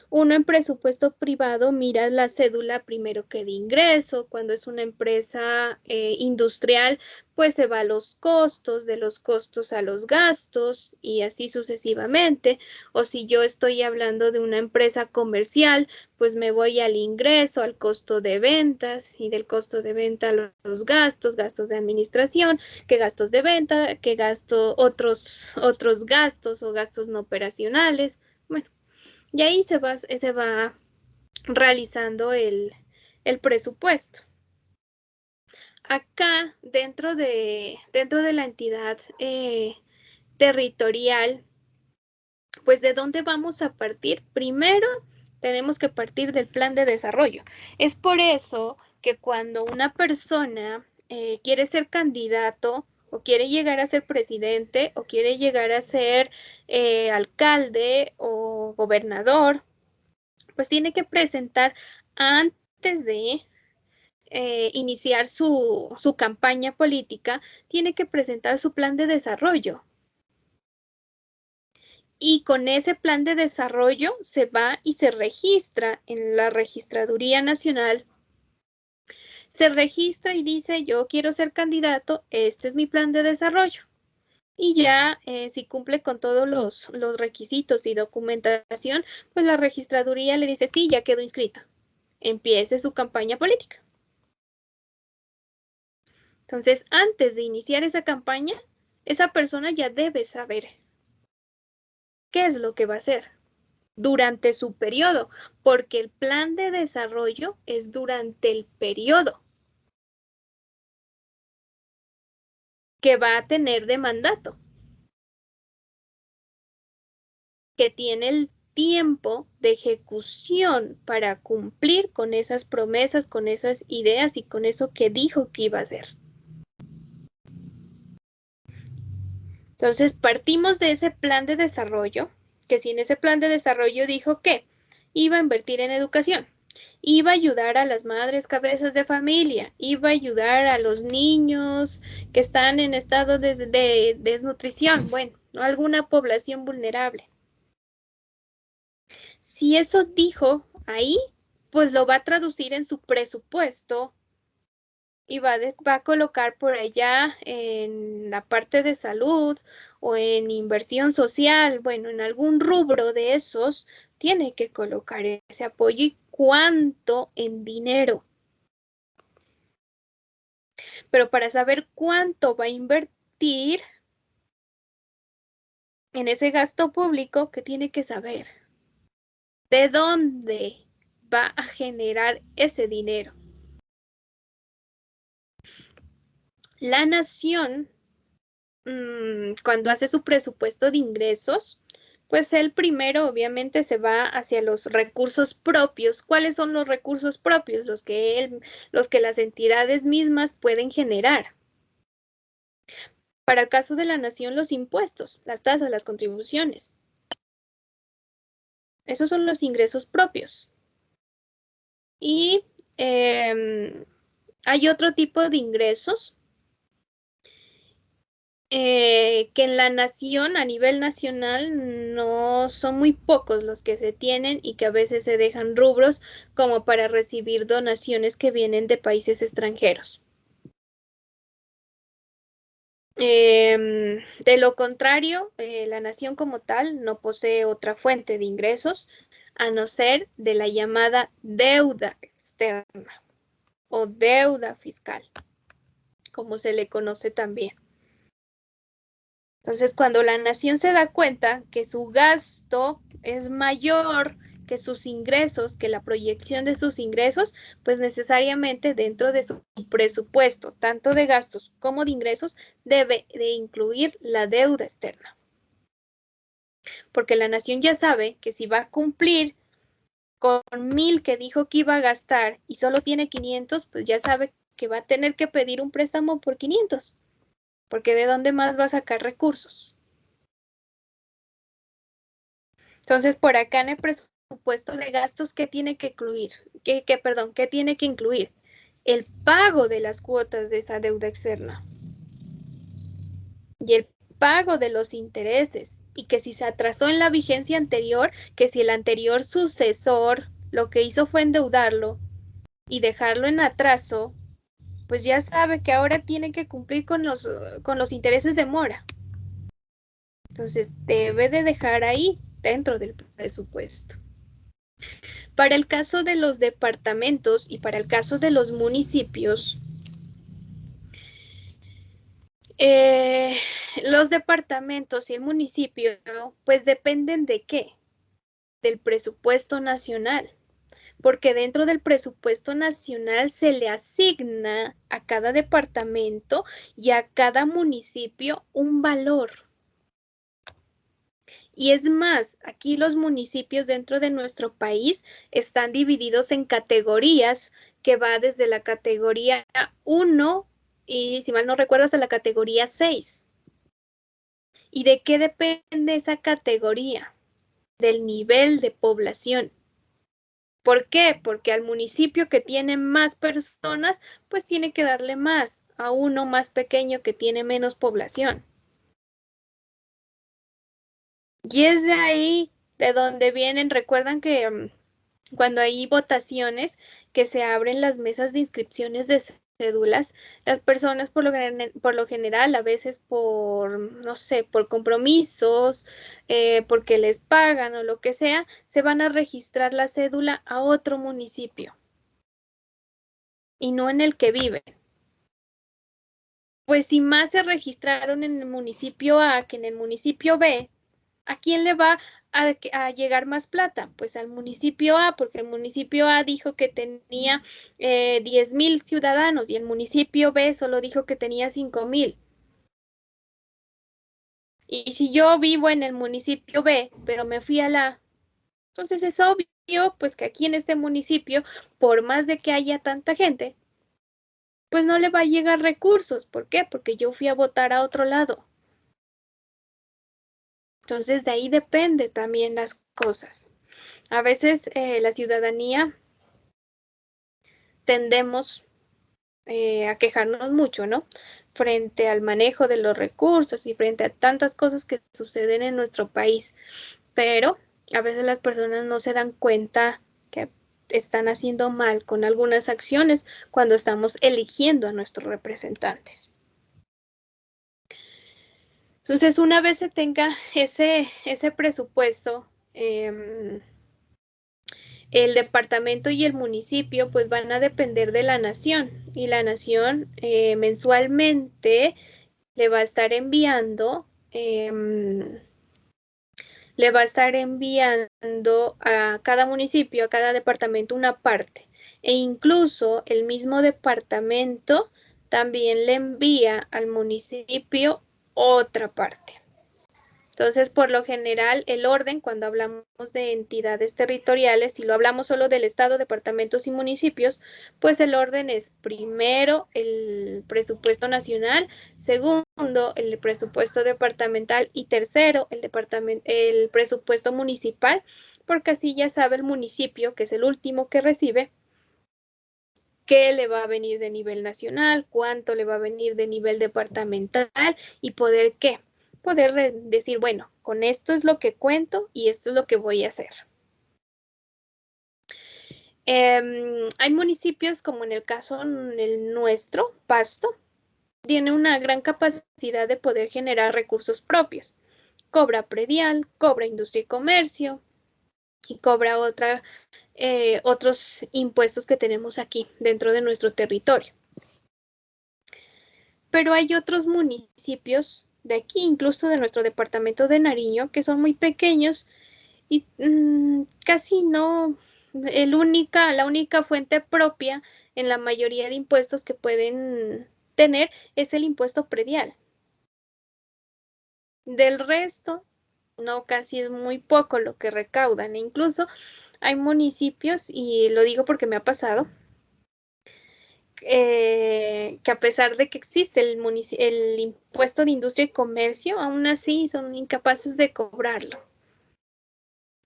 uno en presupuesto privado mira la cédula primero que de ingreso. Cuando es una empresa industrial, pues se va a los costos, de los costos a los gastos y así sucesivamente. O si yo estoy hablando de una empresa comercial, pues me voy al ingreso, al costo de ventas y del costo de venta a los gastos, gastos de administración, que gastos de venta, que otros gastos o gastos no operacionales. Bueno. Y ahí se va realizando el presupuesto. Acá, dentro de la entidad territorial, pues ¿de dónde vamos a partir? Primero, tenemos que partir del plan de desarrollo. Es por eso que cuando una persona quiere ser candidato o quiere llegar a ser presidente o quiere llegar a ser alcalde o gobernador, pues tiene que presentar antes de iniciar su campaña política, tiene que presentar su plan de desarrollo. Y con ese plan de desarrollo se va y se registra en la Registraduría Nacional. Se registra y dice, yo quiero ser candidato, este es mi plan de desarrollo. Y ya si cumple con todos los requisitos y documentación, pues la registraduría le dice, sí, ya quedó inscrito. Empiece su campaña política. Entonces, antes de iniciar esa campaña, esa persona ya debe saber qué es lo que va a hacer durante su periodo, porque el plan de desarrollo es durante el periodo que va a tener de mandato, que tiene el tiempo de ejecución para cumplir con esas promesas, con esas ideas y con eso que dijo que iba a hacer. Entonces, partimos de ese plan de desarrollo, que si en ese plan de desarrollo dijo que iba a invertir en educación, iba a ayudar a las madres cabezas de familia, iba a ayudar a los niños que están en estado de desnutrición, bueno, alguna población vulnerable. Si eso dijo ahí, pues lo va a traducir en su presupuesto y va a colocar por allá en la parte de salud o en inversión social, bueno, en algún rubro de esos, tiene que colocar ese apoyo y cuánto en dinero. Pero para saber cuánto va a invertir, en ese gasto público que tiene que saber de dónde va a generar ese dinero. La nación, cuando hace su presupuesto de ingresos, pues el primero obviamente se va hacia los recursos propios. ¿Cuáles son los recursos propios? Los que las entidades mismas pueden generar. Para el caso de la nación, los impuestos, las tasas, las contribuciones. Esos son los ingresos propios. Y hay otro tipo de ingresos que en la nación, a nivel nacional, no son muy pocos los que se tienen y que a veces se dejan rubros como para recibir donaciones que vienen de países extranjeros. De lo contrario, la nación como tal no posee otra fuente de ingresos a no ser de la llamada deuda externa o deuda fiscal, como se le conoce también. Entonces, cuando la nación se da cuenta que su gasto es mayor que sus ingresos, que la proyección de sus ingresos, pues necesariamente dentro de su presupuesto, tanto de gastos como de ingresos, debe de incluir la deuda externa. Porque la nación ya sabe que si va a cumplir con 1,000 que dijo que iba a gastar y solo tiene 500, pues ya sabe que va a tener que pedir un préstamo por 500. Porque ¿de dónde más va a sacar recursos? Entonces, por acá en el presupuesto de gastos, ¿qué tiene que incluir? ¿Qué tiene que incluir? El pago de las cuotas de esa deuda externa y el pago de los intereses, y que si se atrasó en la vigencia anterior, que si el anterior sucesor lo que hizo fue endeudarlo y dejarlo en atraso, pues ya sabe que ahora tiene que cumplir con los intereses de mora. Entonces, debe de dejar ahí dentro del presupuesto. Para el caso de los departamentos y para el caso de los municipios, los departamentos y el municipio, pues dependen de qué? Del presupuesto nacional, porque dentro del presupuesto nacional se le asigna a cada departamento y a cada municipio un valor. Y es más, aquí los municipios dentro de nuestro país están divididos en categorías que va desde la categoría 1 y, si mal no recuerdo, hasta la categoría 6. ¿Y de qué depende esa categoría? Del nivel de población. ¿Por qué? Porque al municipio que tiene más personas, pues tiene que darle más a uno más pequeño que tiene menos población. Y es de ahí de donde vienen, recuerdan que cuando hay votaciones que se abren las mesas de inscripciones de cédulas, las personas por lo general, a veces por, no sé, por compromisos, porque les pagan o lo que sea, se van a registrar la cédula a otro municipio y no en el que viven. Pues si más se registraron en el municipio A que en el municipio B, ¿a quién le va a llegar más plata? Pues al municipio A, porque el municipio A dijo que tenía 10,000 ciudadanos y el municipio B solo dijo que tenía 5,000. Y si yo vivo en el municipio B, pero me fui a la... Entonces es obvio, pues que aquí en este municipio, por más de que haya tanta gente, pues no le va a llegar recursos. ¿Por qué? Porque yo fui a votar a otro lado. Entonces de ahí depende también las cosas. A veces la ciudadanía tendemos a quejarnos mucho, ¿no? Frente al manejo de los recursos y frente a tantas cosas que suceden en nuestro país. Pero a veces las personas no se dan cuenta que están haciendo mal con algunas acciones cuando estamos eligiendo a nuestros representantes. Entonces, una vez se tenga ese presupuesto, el departamento y el municipio pues van a depender de la nación y la nación mensualmente le va a estar enviando le va a estar enviando a cada municipio, a cada departamento una parte. E incluso el mismo departamento también le envía al municipio otra parte. Entonces, por lo general, el orden, cuando hablamos de entidades territoriales, si lo hablamos solo del estado, departamentos y municipios, pues el orden es primero el presupuesto nacional, segundo el presupuesto departamental y tercero el presupuesto municipal, porque así ya sabe el municipio, que es el último que recibe, qué le va a venir de nivel nacional, cuánto le va a venir de nivel departamental y poder decir, bueno, con esto es lo que cuento y esto es lo que voy a hacer. Hay municipios, como en el caso nuestro, Pasto, tiene una gran capacidad de poder generar recursos propios. Cobra predial, cobra industria y comercio y cobra otros impuestos que tenemos aquí dentro de nuestro territorio. Pero hay otros municipios de aquí, incluso de nuestro departamento de Nariño, que son muy pequeños y casi no, la única fuente propia en la mayoría de impuestos que pueden tener es el impuesto predial. Del resto, no, casi es muy poco lo que recaudan. E incluso hay municipios, y lo digo porque me ha pasado, que a pesar de que existe el impuesto de industria y comercio, aún así son incapaces de cobrarlo.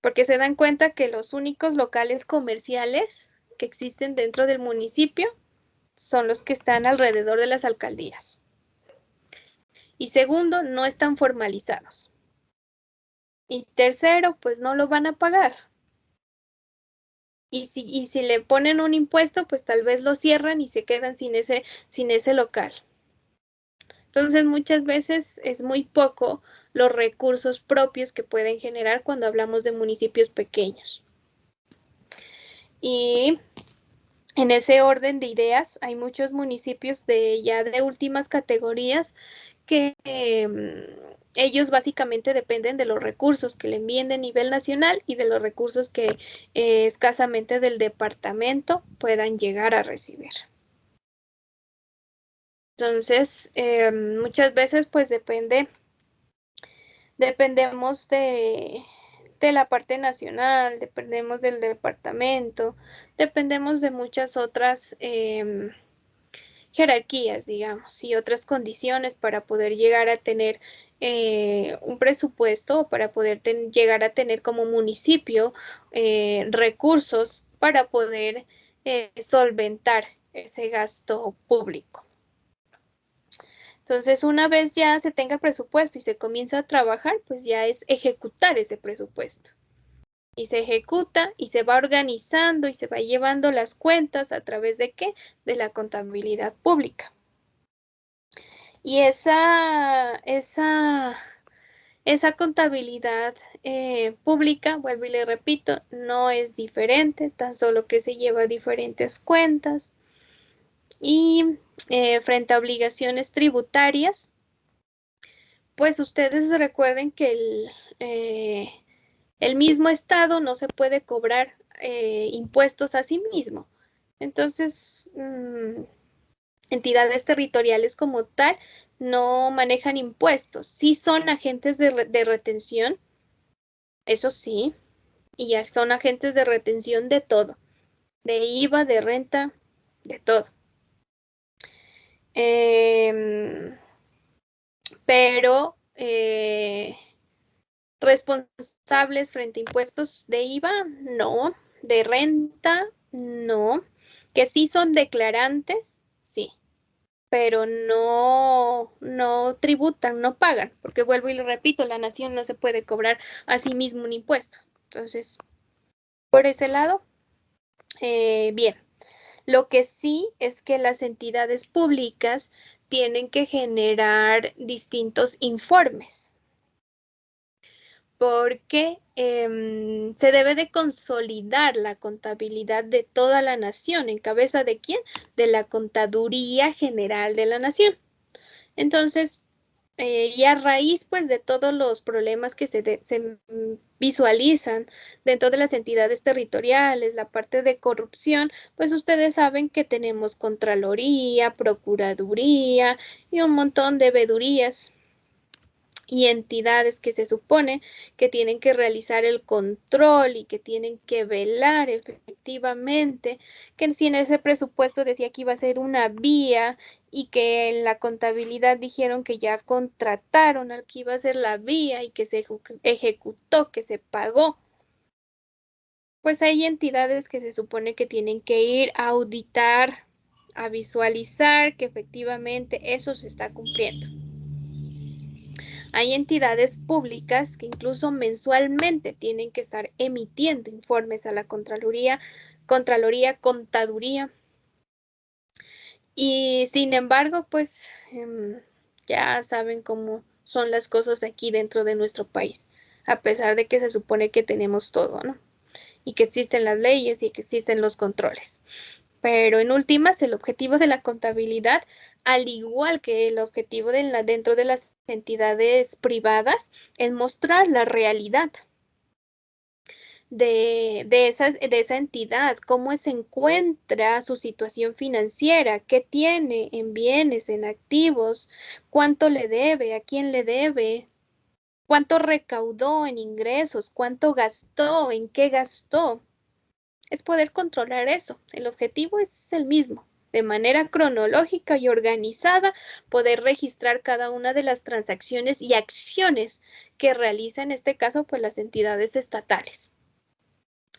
Porque se dan cuenta que los únicos locales comerciales que existen dentro del municipio son los que están alrededor de las alcaldías. Y segundo, no están formalizados. Y tercero, pues no lo van a pagar. Y si le ponen un impuesto, pues tal vez lo cierran y se quedan sin ese local. Entonces, muchas veces es muy poco los recursos propios que pueden generar cuando hablamos de municipios pequeños. Y en ese orden de ideas, hay muchos municipios ya de últimas categorías que ellos básicamente dependen de los recursos que le envíen de nivel nacional y de los recursos que escasamente del departamento puedan llegar a recibir. Entonces, muchas veces pues dependemos de la parte nacional, dependemos del departamento, dependemos de muchas otras jerarquías, digamos, y otras condiciones para poder llegar a tener un presupuesto o para poder llegar a tener como municipio recursos para poder solventar ese gasto público. Entonces, una vez ya se tenga el presupuesto y se comienza a trabajar, pues ya es ejecutar ese presupuesto. Y se ejecuta y se va organizando y se va llevando las cuentas a través de ¿qué? De la contabilidad pública. Y esa contabilidad pública, vuelvo y le repito, no es diferente, tan solo que se lleva diferentes cuentas. Y frente a obligaciones tributarias, pues ustedes recuerden que el mismo estado no se puede cobrar impuestos a sí mismo. Entonces, entidades territoriales como tal no manejan impuestos. Sí son agentes de retención, eso sí, y son agentes de retención de todo, de IVA, de renta, de todo. Pero responsables frente a impuestos de IVA, no, de renta, no, que sí son declarantes, sí, pero no tributan, no pagan, porque vuelvo y le repito, la nación no se puede cobrar a sí mismo un impuesto. Entonces, por ese lado, bien. Lo que sí es que las entidades públicas tienen que generar distintos informes, porque se debe de consolidar la contabilidad de toda la nación. ¿En cabeza de quién? De la Contaduría General de la Nación. Entonces, y a raíz pues de todos los problemas que se visualizan dentro de las entidades territoriales, la parte de corrupción, pues ustedes saben que tenemos Contraloría, Procuraduría y un montón de veedurías y entidades que se supone que tienen que realizar el control y que tienen que velar efectivamente que si en ese presupuesto decía que iba a ser una vía y que en la contabilidad dijeron que ya contrataron al que iba a ser la vía y que se ejecutó, que se pagó. Pues hay entidades que se supone que tienen que ir a auditar, a visualizar que efectivamente eso se está cumpliendo. Hay entidades públicas que incluso mensualmente tienen que estar emitiendo informes a la Contraloría, Contaduría. Y sin embargo, pues ya saben cómo son las cosas aquí dentro de nuestro país, a pesar de que se supone que tenemos todo, ¿no? Y que existen las leyes y que existen los controles. Pero en últimas, el objetivo de la contabilidad, al igual que el objetivo dentro de las entidades privadas, es mostrar la realidad de esa entidad, cómo se encuentra su situación financiera, qué tiene en bienes, en activos, cuánto le debe, a quién le debe, cuánto recaudó en ingresos, cuánto gastó, en qué gastó. Es poder controlar eso. El objetivo es el mismo. De manera cronológica y organizada, poder registrar cada una de las transacciones y acciones que realiza en este caso pues las entidades estatales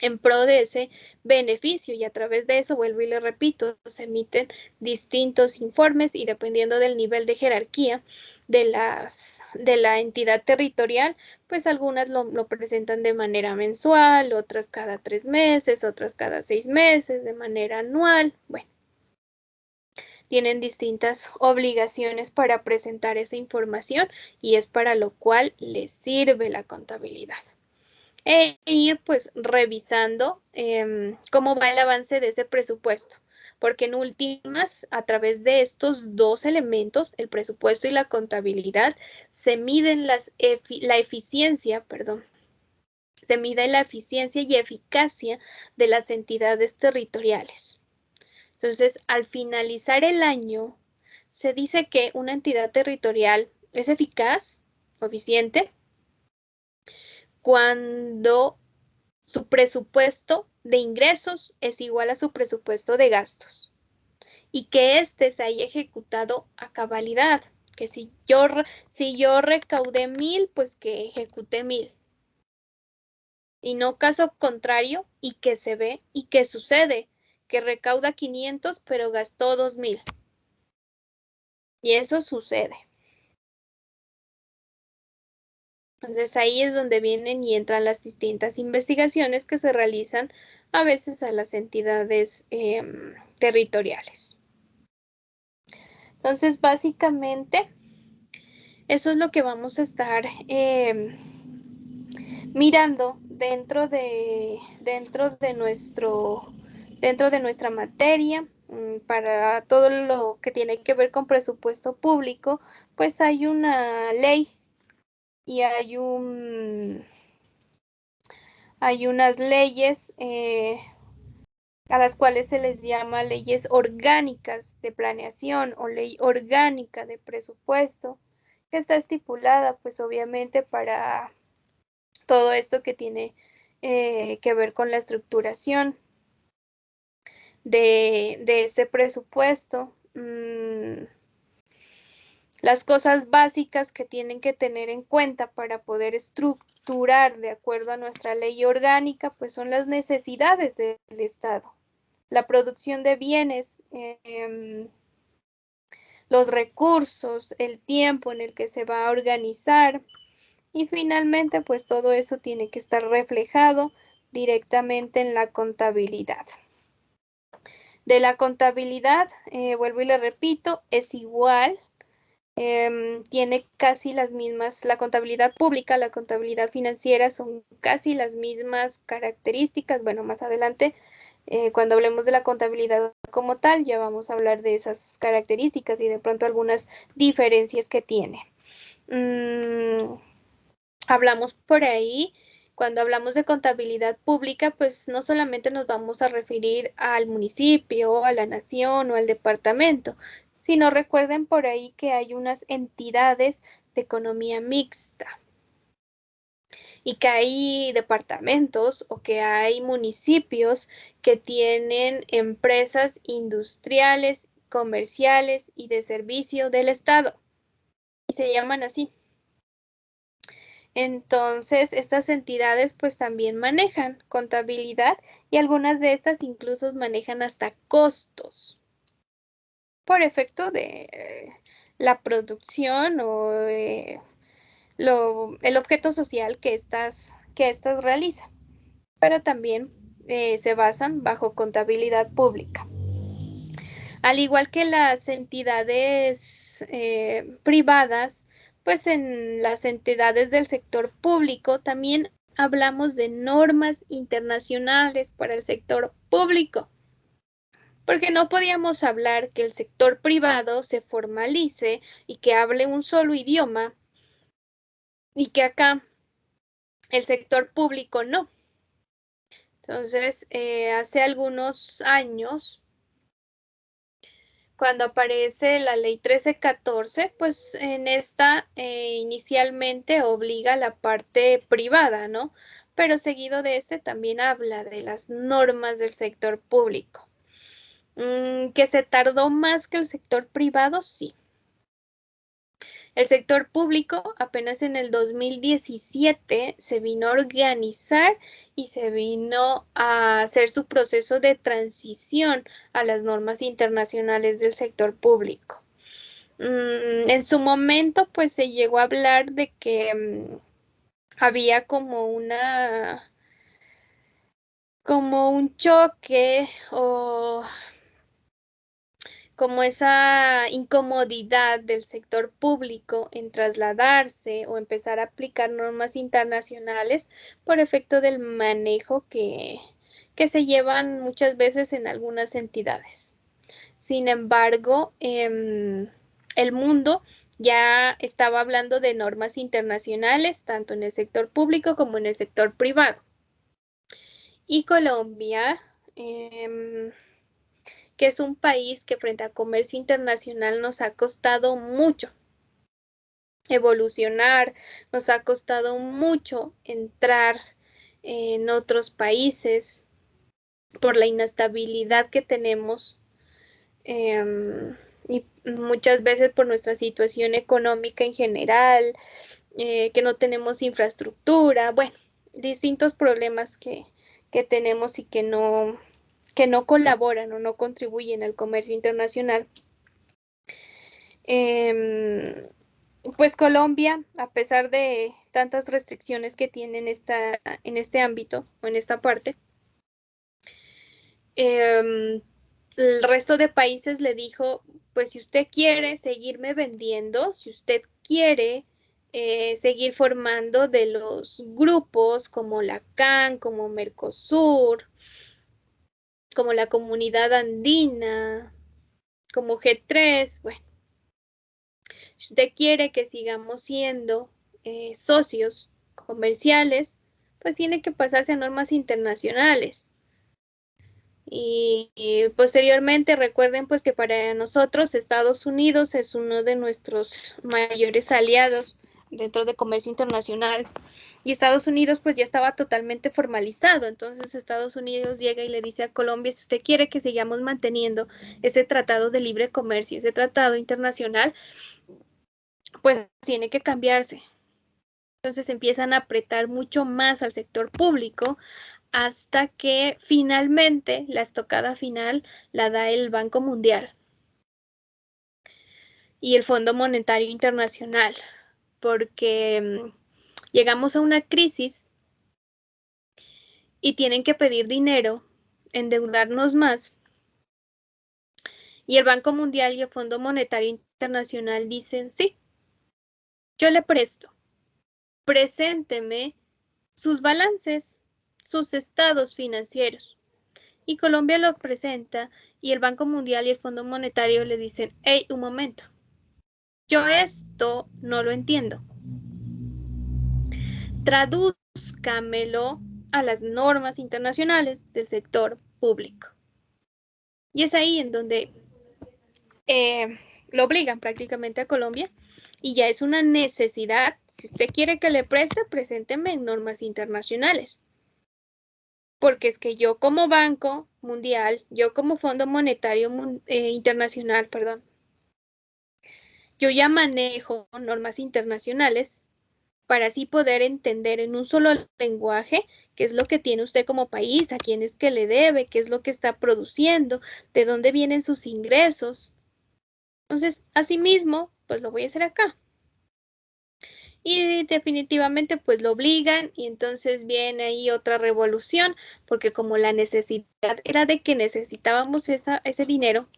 en pro de ese beneficio y a través de eso, vuelvo y le repito, se emiten distintos informes y dependiendo del nivel de jerarquía de la entidad territorial, pues algunas lo presentan de manera mensual, otras cada 3 meses, otras cada 6 meses, de manera anual, bueno. Tienen distintas obligaciones para presentar esa información y es para lo cual les sirve la contabilidad. E ir pues revisando cómo va el avance de ese presupuesto, porque en últimas, a través de estos dos elementos, el presupuesto y la contabilidad, se miden la eficiencia, se mide la eficiencia y eficacia de las entidades territoriales. Entonces, al finalizar el año, se dice que una entidad territorial es eficaz o eficiente cuando su presupuesto de ingresos es igual a su presupuesto de gastos y que éste se haya ejecutado a cabalidad, que si yo recaudé 1,000, pues que ejecute 1,000. Y no caso contrario y que se ve y que sucede, que recauda 500 pero gastó 2,000. Y eso sucede. Entonces ahí es donde vienen y entran las distintas investigaciones que se realizan a veces a las entidades territoriales. Entonces básicamente eso es lo que vamos a estar mirando dentro de nuestra materia. Para todo lo que tiene que ver con presupuesto público, pues hay una ley y hay unas leyes a las cuales se les llama leyes orgánicas de planeación o ley orgánica de presupuesto, que está estipulada pues obviamente para todo esto que tiene que ver con la estructuración de este presupuesto. Las cosas básicas que tienen que tener en cuenta para poder estructurar de acuerdo a nuestra ley orgánica, pues son las necesidades del Estado, la producción de bienes, los recursos, el tiempo en el que se va a organizar y finalmente pues todo eso tiene que estar reflejado directamente en la contabilidad. De la contabilidad, vuelvo y le repito, es igual. Tiene casi las mismas, la contabilidad pública, la contabilidad financiera son casi las mismas características. Bueno, más adelante, cuando hablemos de la contabilidad como tal, ya vamos a hablar de esas características y de pronto algunas diferencias que tiene. hablamos por ahí, cuando hablamos de contabilidad pública, pues no solamente nos vamos a referir al municipio, a la nación o al departamento, sino recuerden por ahí que hay unas entidades de economía mixta y que hay departamentos o que hay municipios que tienen empresas industriales, comerciales y de servicio del Estado y se llaman así. Entonces, estas entidades pues también manejan contabilidad y algunas de estas incluso manejan hasta costos por efecto de la producción o el objeto social que estas realizan, pero también se basan bajo contabilidad pública. Al igual que las entidades privadas, pues en las entidades del sector público también hablamos de normas internacionales para el sector público, porque no podíamos hablar que el sector privado se formalice y que hable un solo idioma y que acá el sector público no. Entonces, hace algunos años, cuando aparece la ley 1314, pues en esta inicialmente obliga a la parte privada, ¿no? Pero seguido de este también habla de las normas del sector público. ¿Que se tardó más que el sector privado? Sí. El sector público apenas en el 2017 se vino a organizar y se vino a hacer su proceso de transición a las normas internacionales del sector público. En su momento, pues se llegó a hablar de que había como un choque o como esa incomodidad del sector público en trasladarse o empezar a aplicar normas internacionales por efecto del manejo que se llevan muchas veces en algunas entidades. Sin embargo, el mundo ya estaba hablando de normas internacionales, tanto en el sector público como en el sector privado. Y Colombia, que es un país que frente a comercio internacional nos ha costado mucho evolucionar, nos ha costado mucho entrar en otros países por la inestabilidad que tenemos y muchas veces por nuestra situación económica en general, que no tenemos infraestructura, bueno, distintos problemas que tenemos y que no colaboran o no contribuyen al comercio internacional. Pues Colombia, a pesar de tantas restricciones que tiene en este ámbito o en esta parte, el resto de países le dijo, pues si usted quiere seguirme vendiendo, si usted quiere seguir formando de los grupos como la CAN, como Mercosur, como la Comunidad Andina, como G3, bueno, si usted quiere que sigamos siendo socios comerciales, pues tiene que pasarse a normas internacionales. Y posteriormente recuerden pues que para nosotros Estados Unidos es uno de nuestros mayores aliados dentro de comercio internacional y Estados Unidos pues ya estaba totalmente formalizado, entonces Estados Unidos llega y le dice a Colombia, si usted quiere que sigamos manteniendo este tratado de libre comercio, este tratado internacional, pues tiene que cambiarse. Entonces empiezan a apretar mucho más al sector público hasta que finalmente la estocada final la da el Banco Mundial y el Fondo Monetario Internacional, porque llegamos a una crisis y tienen que pedir dinero, endeudarnos más. Y el Banco Mundial y el Fondo Monetario Internacional dicen, sí, yo le presto, presénteme sus balances, sus estados financieros. Y Colombia lo presenta y el Banco Mundial y el Fondo Monetario le dicen, hey, un momento, yo esto no lo entiendo. Tradúzcamelo a las normas internacionales del sector público. Y es ahí en donde lo obligan prácticamente a Colombia y ya es una necesidad. Si usted quiere que le preste, presénteme en normas internacionales. Porque es que yo como Banco Mundial, yo como Fondo Monetario Internacional, perdón, yo ya manejo normas internacionales para así poder entender en un solo lenguaje qué es lo que tiene usted como país, a quién es que le debe, qué es lo que está produciendo, de dónde vienen sus ingresos. Entonces, asimismo, pues lo voy a hacer acá. Y definitivamente pues lo obligan y entonces viene ahí otra revolución, porque como la necesidad era de que necesitábamos ese dinero,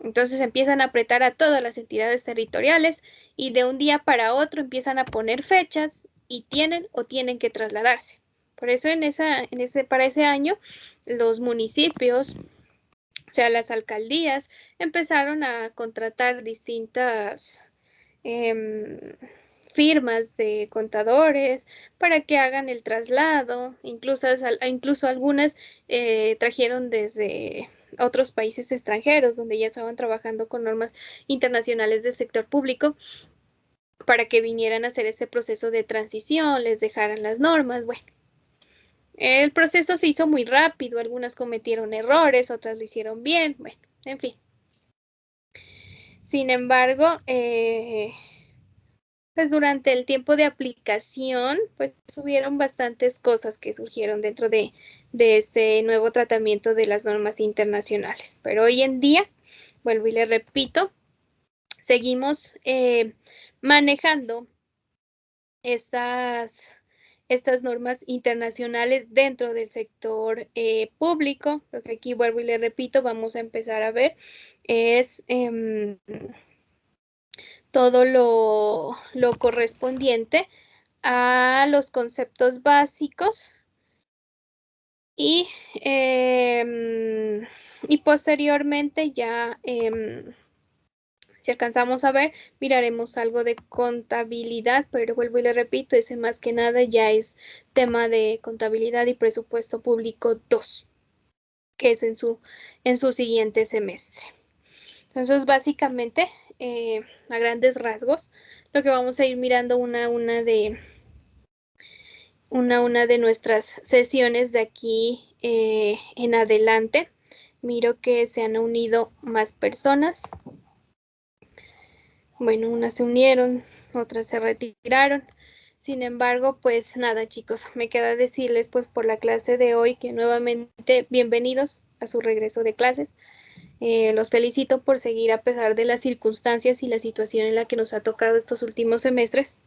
entonces empiezan a apretar a todas las entidades territoriales y de un día para otro empiezan a poner fechas y tienen que trasladarse. Por eso para ese año los municipios, o sea, las alcaldías, empezaron a contratar distintas firmas de contadores para que hagan el traslado, incluso algunas trajeron desde otros países extranjeros donde ya estaban trabajando con normas internacionales del sector público para que vinieran a hacer ese proceso de transición, les dejaran las normas. Bueno, el proceso se hizo muy rápido, algunas cometieron errores, otras lo hicieron bien, bueno, en fin. Sin embargo, pues durante el tiempo de aplicación, pues hubieron bastantes cosas que surgieron dentro de este nuevo tratamiento de las normas internacionales. Pero hoy en día, vuelvo y le repito, seguimos manejando estas normas internacionales dentro del sector público. Lo que aquí vuelvo y le repito, vamos a empezar a ver es todo lo correspondiente a los conceptos básicos y posteriormente ya, si alcanzamos a ver, miraremos algo de contabilidad, pero vuelvo y le repito, ese más que nada ya es tema de contabilidad y presupuesto público 2, que es en su siguiente semestre. Entonces, básicamente, a grandes rasgos, lo que vamos a ir mirando una de nuestras sesiones de aquí en adelante. Miro que se han unido más personas. Bueno, unas se unieron, otras se retiraron. Sin embargo, pues nada, chicos, me queda decirles pues por la clase de hoy que nuevamente bienvenidos a su regreso de clases. Los felicito por seguir a pesar de las circunstancias y la situación en la que nos ha tocado estos últimos semestres.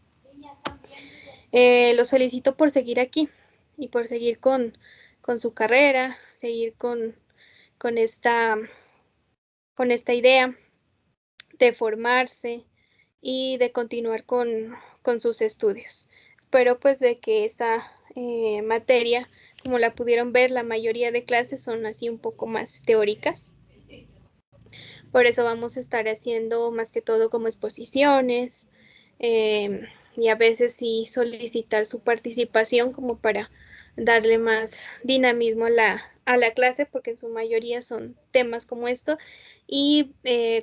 Los felicito por seguir aquí y por seguir con su carrera, seguir con esta idea de formarse y de continuar con sus estudios. Espero pues de que esta materia, como la pudieron ver, la mayoría de clases son así un poco más teóricas. Por eso vamos a estar haciendo más que todo como exposiciones y a veces sí solicitar su participación como para darle más dinamismo a la clase, porque en su mayoría son temas como esto. Y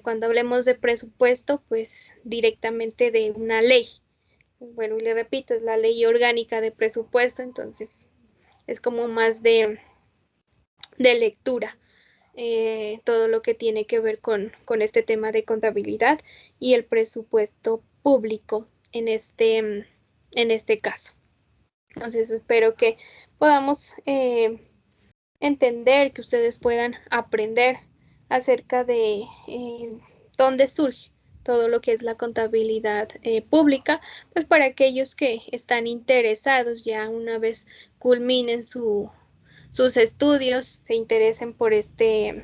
cuando hablemos de presupuesto, pues directamente de una ley. Bueno, y le repito, es la ley orgánica de presupuesto, entonces es como más de lectura. Todo lo que tiene que ver con este tema de contabilidad y el presupuesto público en este caso. Entonces espero que podamos entender, que ustedes puedan aprender acerca de dónde surge todo lo que es la contabilidad pública, pues para aquellos que están interesados ya una vez culminen sus estudios, se interesen por este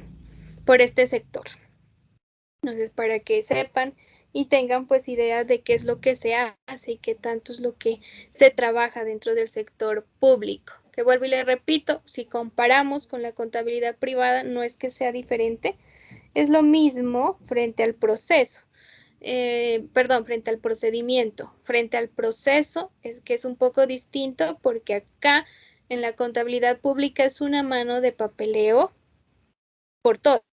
sector. Entonces, para que sepan y tengan pues ideas de qué es lo que se hace y qué tanto es lo que se trabaja dentro del sector público. Que vuelvo y le repito, si comparamos con la contabilidad privada, no es que sea diferente, es lo mismo frente al proceso. frente al procedimiento. Frente al proceso es que es un poco distinto porque acá en la contabilidad pública es una mano de papeleo por todo.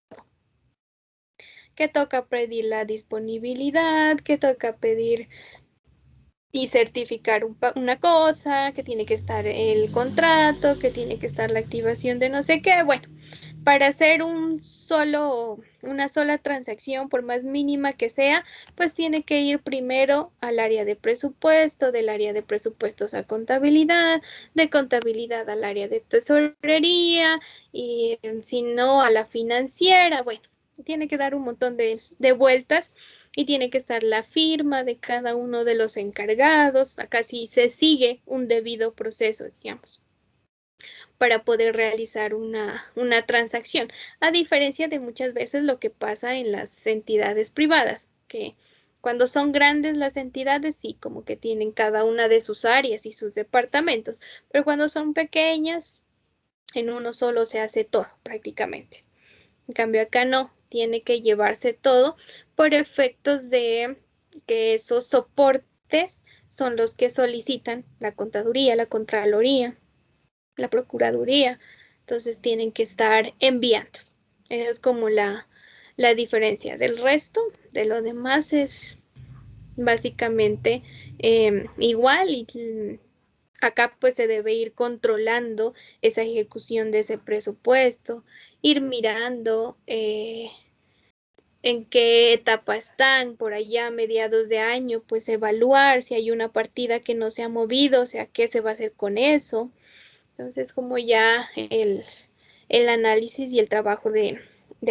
Que toca pedir la disponibilidad, que toca pedir y certificar una cosa, que tiene que estar el contrato, que tiene que estar la activación de no sé qué. Bueno, para hacer una sola transacción, por más mínima que sea, pues tiene que ir primero al área de presupuesto, del área de presupuestos a contabilidad, de contabilidad al área de tesorería, y si no a la financiera. Bueno, tiene que dar un montón de vueltas y tiene que estar la firma de cada uno de los encargados. Acá sí se sigue un debido proceso, digamos, para poder realizar una transacción, a diferencia de muchas veces lo que pasa en las entidades privadas, que cuando son grandes las entidades, sí, como que tienen cada una de sus áreas y sus departamentos, pero cuando son pequeñas, en uno solo se hace todo prácticamente. En cambio acá no, tiene que llevarse todo por efectos de que esos soportes son los que solicitan la contaduría, la contraloría, la procuraduría. Entonces tienen que estar enviando. Esa es como la diferencia. Del resto, de lo demás es básicamente igual, y acá pues se debe ir controlando esa ejecución de ese presupuesto, ir mirando en qué etapa están por allá a mediados de año, pues evaluar si hay una partida que no se ha movido, o sea, qué se va a hacer con eso. Entonces, como ya el análisis y el trabajo de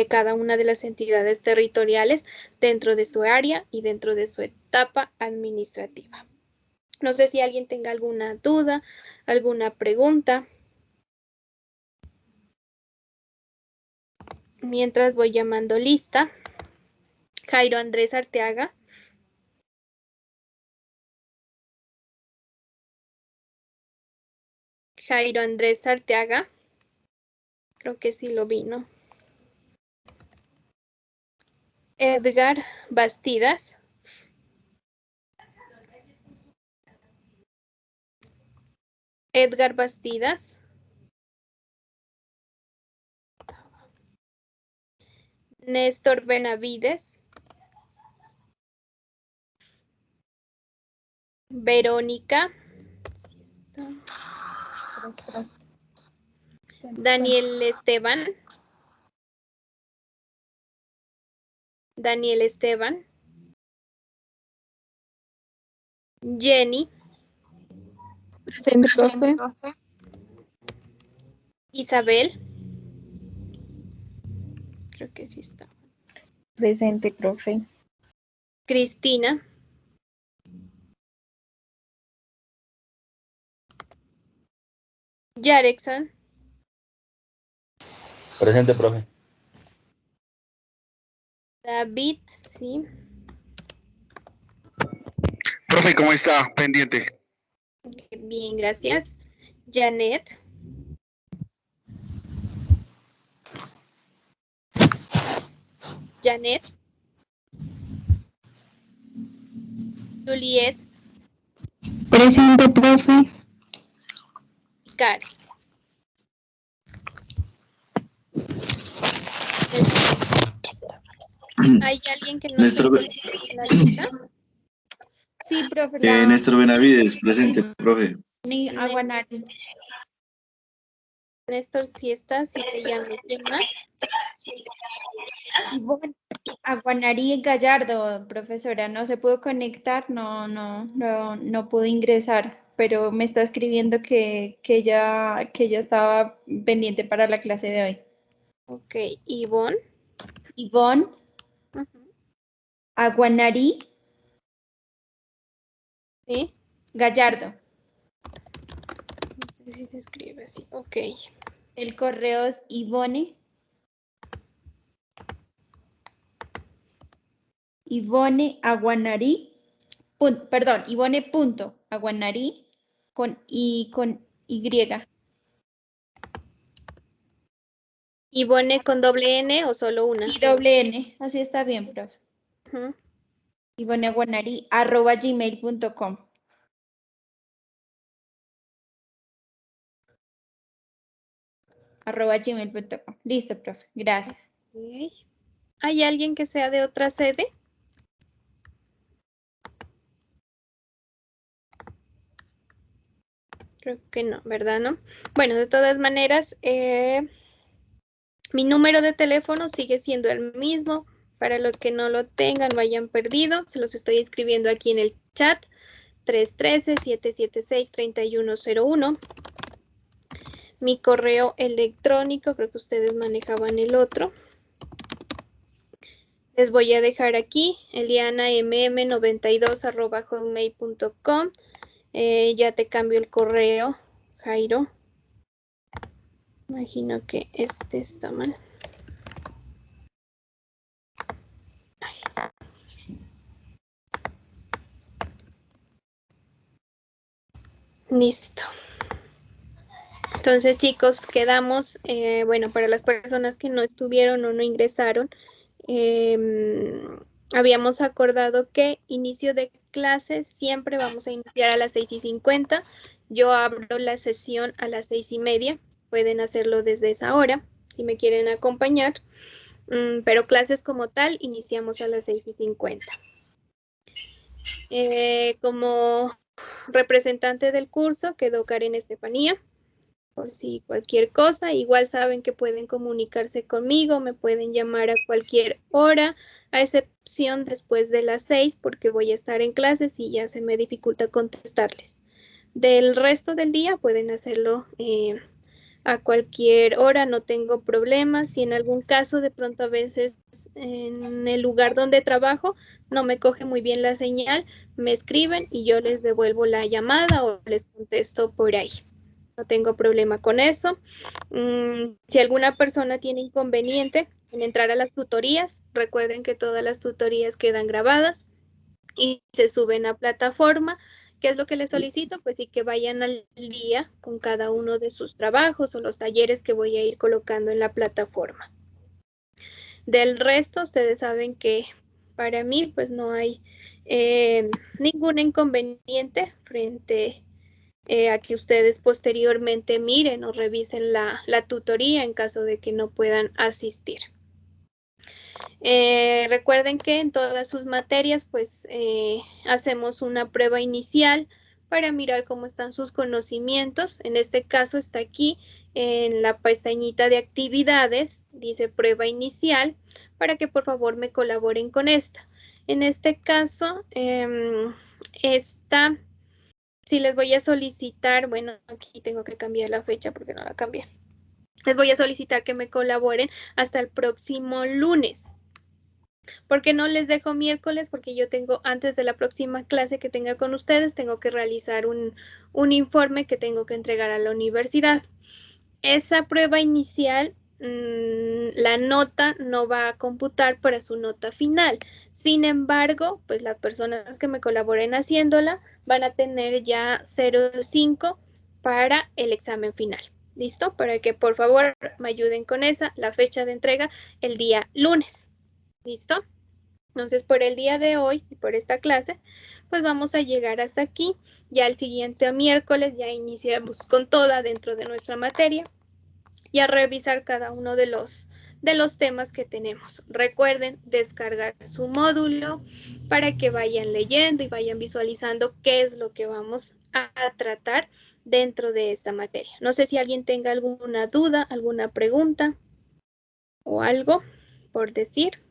cada una de las entidades territoriales dentro de su área y dentro de su etapa administrativa. No sé si alguien tenga alguna duda, alguna pregunta. Mientras voy llamando lista. Jairo Andrés Arteaga. Jairo Andrés Arteaga. Creo que sí lo vi, ¿no? Edgar Bastidas. Edgar Bastidas. Néstor Benavides. Verónica. Daniel Esteban. Daniel Esteban. Jenny. Presente, profe. Isabel. Creo que sí está. Presente, profe. Cristina. Yarexon. Presente, profe. David, sí. Profe, ¿cómo está? Pendiente. Bien, gracias. Janet. Janet. Juliet. Presente, profe. Karen. ¿Hay alguien que no Néstor, esté en la lista? Sí, profe, Néstor Benavides, presente, profe. Aguanari. Néstor, si está, si te llame. ¿Quién más? Ivonne Aguanari Gallardo, profesora, no se pudo conectar, no pudo ingresar, pero me está escribiendo que ella estaba pendiente para la clase de hoy. Ok, Ivonne. Ivonne Aguanari Sí. Gallardo. No sé si se escribe así. Ok. El correo es Ivone Aguanari, perdón, Ivone.aguanari con Y. ¿Ivonne con doble N o solo una? Y doble N, así está bien, profe. Ujú. ivoneaguanari@gmail.com. @gmail.com. Listo, profe. Gracias. Ok. ¿Hay alguien que sea de otra sede? Creo que no, ¿verdad? ¿No? Bueno, de todas maneras, mi número de teléfono sigue siendo el mismo. Para los que no lo tengan o hayan perdido, se los estoy escribiendo aquí en el chat. 313-776-3101. Mi correo electrónico, creo que ustedes manejaban el otro. Les voy a dejar aquí, elianamm92@hotmail.com. Ya te cambio el correo, Jairo. Imagino que este está mal. Listo. Entonces, chicos, quedamos, bueno, para las personas que no estuvieron o no ingresaron, habíamos acordado que inicio de clases siempre vamos a iniciar a las 6:50. Yo abro la sesión a las 6:30. Pueden hacerlo desde esa hora, si me quieren acompañar. Pero clases como tal, iniciamos a las 6:50. Como representante del curso quedó Karen Estefanía. Por si cualquier cosa, igual saben que pueden comunicarse conmigo, me pueden llamar a cualquier hora, a excepción después de las 6, porque voy a estar en clases y ya se me dificulta contestarles. Del resto del día pueden hacerlo a cualquier hora, no tengo problemas. Si en algún caso de pronto a veces en el lugar donde trabajo no me coge muy bien la señal, me escriben y yo les devuelvo la llamada o les contesto por ahí. No tengo problema con eso. Si alguna persona tiene inconveniente en entrar a las tutorías, recuerden que todas las tutorías quedan grabadas y se suben a plataforma. ¿Qué es lo que les solicito? Pues sí que vayan al día con cada uno de sus trabajos o los talleres que voy a ir colocando en la plataforma. Del resto, ustedes saben que para mí pues no hay ningún inconveniente frente a que ustedes posteriormente miren o revisen la tutoría en caso de que no puedan asistir. Recuerden que en todas sus materias pues hacemos una prueba inicial para mirar cómo están sus conocimientos. En este caso está aquí en la pestañita de actividades, dice prueba inicial, para que por favor me colaboren con esta. En este caso, esta... Si les voy a solicitar, bueno, aquí tengo que cambiar la fecha porque no la cambié. Les voy a solicitar que me colaboren hasta el próximo lunes. ¿Por qué no les dejo miércoles? Porque yo tengo, antes de la próxima clase que tenga con ustedes, tengo que realizar un informe que tengo que entregar a la universidad. Esa prueba inicial, la nota no va a computar para su nota final. Sin embargo, pues las personas que me colaboren haciéndola van a tener ya 0.5 para el examen final. ¿Listo? Para que por favor me ayuden con esa, la fecha de entrega el día lunes. ¿Listo? Entonces, por el día de hoy y por esta clase, pues vamos a llegar hasta aquí. Ya el siguiente miércoles ya iniciamos con toda dentro de nuestra materia y a revisar cada uno de los temas que tenemos. Recuerden descargar su módulo para que vayan leyendo y vayan visualizando qué es lo que vamos a tratar dentro de esta materia. No sé si alguien tenga alguna duda, alguna pregunta o algo por decir.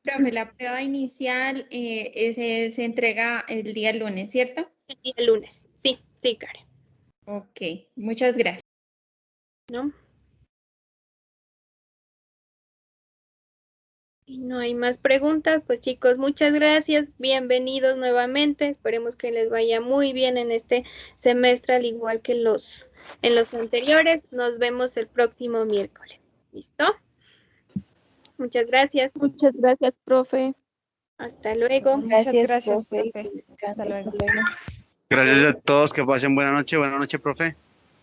Profe, la prueba inicial se entrega el día lunes, ¿cierto? El día lunes. Sí, sí, Karen. Ok, muchas gracias. ¿No? Y no hay más preguntas, pues chicos, muchas gracias, bienvenidos nuevamente, esperemos que les vaya muy bien en este semestre, al igual que en los anteriores. Nos vemos el próximo miércoles. ¿Listo? Muchas gracias. Muchas gracias, profe. Hasta luego. Muchas gracias, profe. Hasta luego. Gracias a todos, que pasen buena noche, profe.